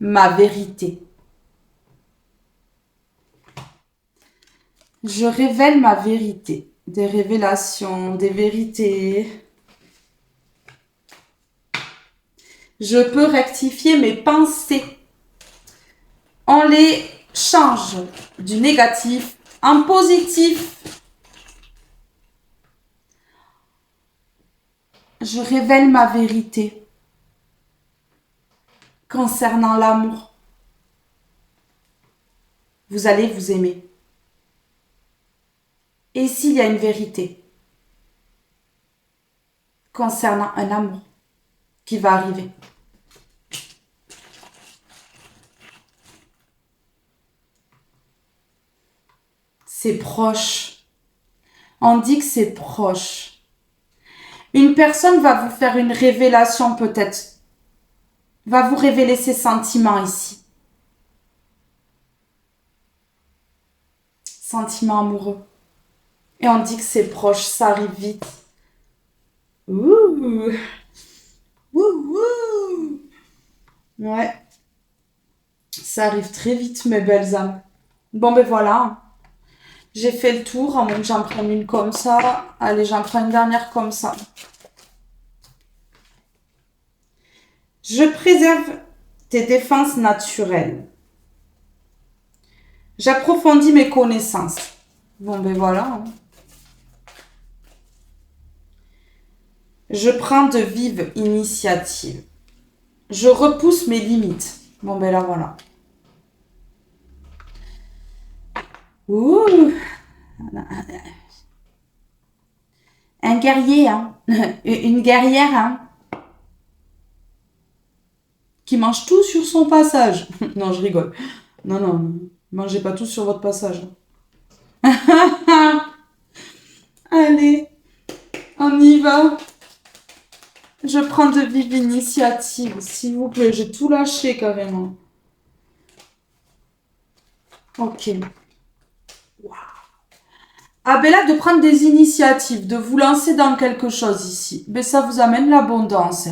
A: ma vérité. Je révèle ma vérité. Des révélations, des vérités. Je peux rectifier mes pensées. On les change du négatif en positif. Je révèle ma vérité concernant l'amour. Vous allez vous aimer. Et s'il y a une vérité concernant un amour qui va arriver, c'est proche. On dit que c'est proche. Une personne va vous faire une révélation peut-être. Va vous révéler ses sentiments ici. Sentiments amoureux. Et on dit que c'est proche, ça arrive vite. Ouh. Ouh, ouh. Ouais. Ça arrive très vite, mes belles âmes. Bon, ben voilà. J'ai fait le tour, à moins que j'en prenne une comme ça. Allez, j'en prends une dernière comme ça. Je préserve tes défenses naturelles. J'approfondis mes connaissances. Bon, ben voilà. Je prends de vives initiatives. Je repousse mes limites. Bon, ben là, voilà. Ouh. Un guerrier, hein. Une guerrière, hein. Qui mange tout sur son passage. Non, je rigole. Non, non, mangez pas tout sur votre passage. Ah On y va. Je prends de vives initiatives, s'il vous plaît. J'ai tout lâché carrément. Ok. Wow. Ah ben là, de prendre des initiatives, de vous lancer dans quelque chose ici, ben ça vous amène l'abondance.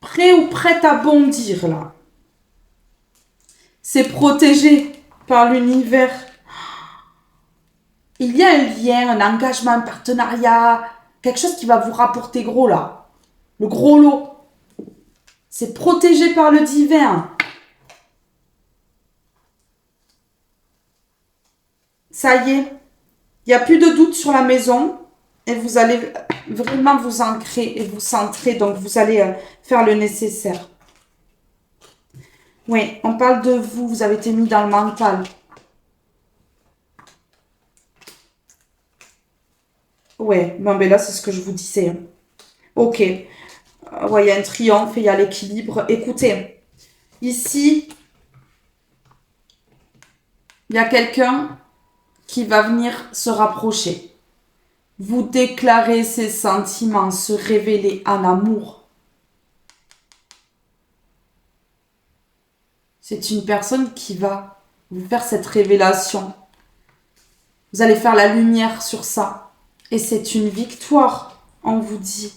A: Prêt ou prête à bondir là. C'est protégé par l'univers. Il y a un lien, un engagement, un partenariat, quelque chose qui va vous rapporter gros là. Le gros lot. C'est protégé par le divin. Ça y est, il n'y a plus de doute sur la maison et vous allez vraiment vous ancrer et vous centrer. Donc, vous allez faire le nécessaire. Oui, on parle de vous. Vous avez été mis dans le mental. Ouais, bon, ben là, c'est ce que je vous disais. Hein. Ok. Ouais, il y a un triomphe, il y a l'équilibre. Écoutez, ici, il y a quelqu'un qui va venir se rapprocher. Vous déclarer ses sentiments, se révéler en amour. C'est une personne qui va vous faire cette révélation. Vous allez faire la lumière sur ça. Et c'est une victoire, on vous dit.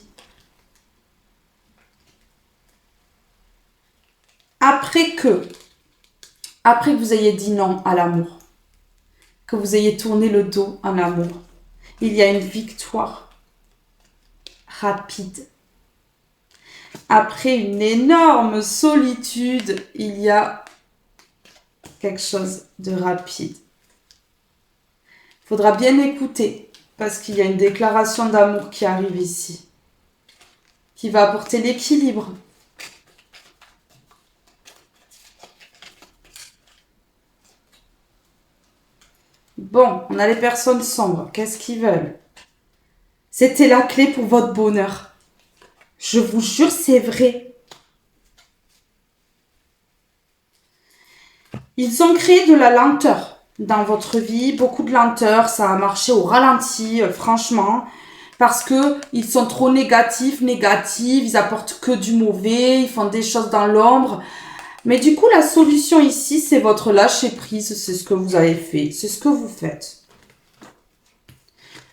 A: Après que vous ayez dit non à l'amour, que vous ayez tourné le dos en amour, il y a une victoire rapide. Après une énorme solitude, il y a quelque chose de rapide. Il faudra bien écouter parce qu'il y a une déclaration d'amour qui arrive ici, qui va apporter l'équilibre. Bon, on a les personnes sombres. Qu'est-ce qu'ils veulent? C'était la clé pour votre bonheur. Je vous jure, c'est vrai. Ils ont créé de la lenteur dans votre vie. Beaucoup de lenteur. Ça a marché au ralenti, franchement. Parce que ils sont trop négatifs. Ils apportent que du mauvais. Ils font des choses dans l'ombre. Mais du coup, la solution ici, c'est votre lâcher prise. C'est ce que vous avez fait. C'est ce que vous faites.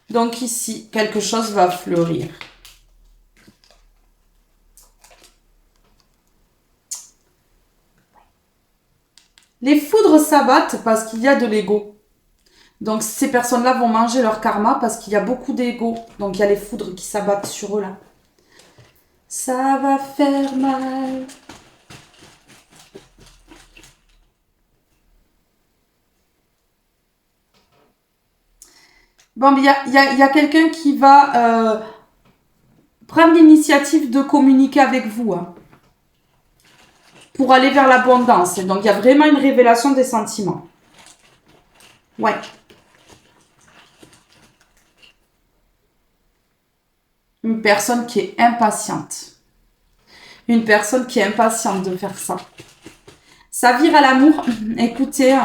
A: Donc ici, quelque chose va fleurir. Les foudres s'abattent parce qu'il y a de l'ego. Donc ces personnes-là vont manger leur karma parce qu'il y a beaucoup d'ego. Donc il y a les foudres qui s'abattent sur eux là. Ça va faire mal. Bon, il y a quelqu'un qui va prendre l'initiative de communiquer avec vous hein, pour aller vers l'abondance. Donc, il y a vraiment une révélation des sentiments. Ouais. Une personne qui est impatiente. Une personne qui est impatiente de faire ça. Ça vire à l'amour. Écoutez,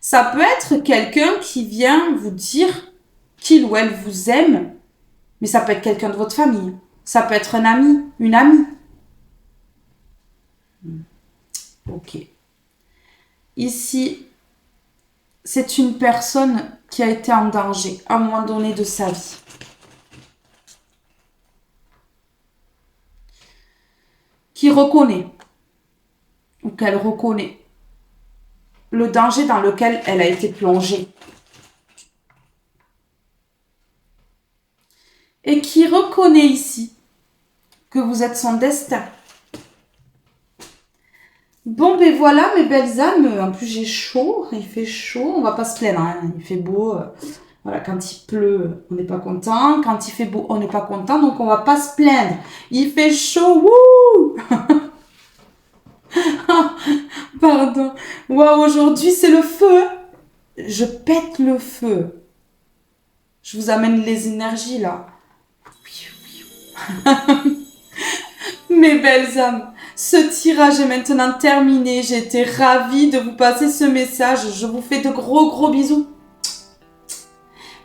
A: ça peut être quelqu'un qui vient vous dire qu'il ou elle vous aime, mais ça peut être quelqu'un de votre famille. Ça peut être un ami, une amie. Ok. Ici, c'est une personne qui a été en danger à un moment donné de sa vie. Qui reconnaît, ou qu'elle reconnaît, le danger dans lequel elle a été plongée. Et qui reconnaît ici que vous êtes son destin. Bon, ben voilà, mes belles âmes. En plus, j'ai chaud. Il fait chaud. On va pas se plaindre. Hein. Il fait beau. Voilà, quand il pleut, on n'est pas content. Quand il fait beau, on n'est pas content. Donc, on va pas se plaindre. Il fait chaud. Wouh! Pardon. Waouh, aujourd'hui, c'est le feu. Je pète le feu. Je vous amène les énergies, là. Mes belles âmes, ce tirage est maintenant terminé. J'ai été ravie de vous passer ce message. Je vous fais de gros bisous.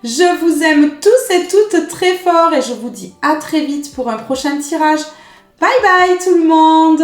A: Je vous aime tous et toutes très fort et je vous dis à très vite pour un prochain tirage. Bye bye tout le monde!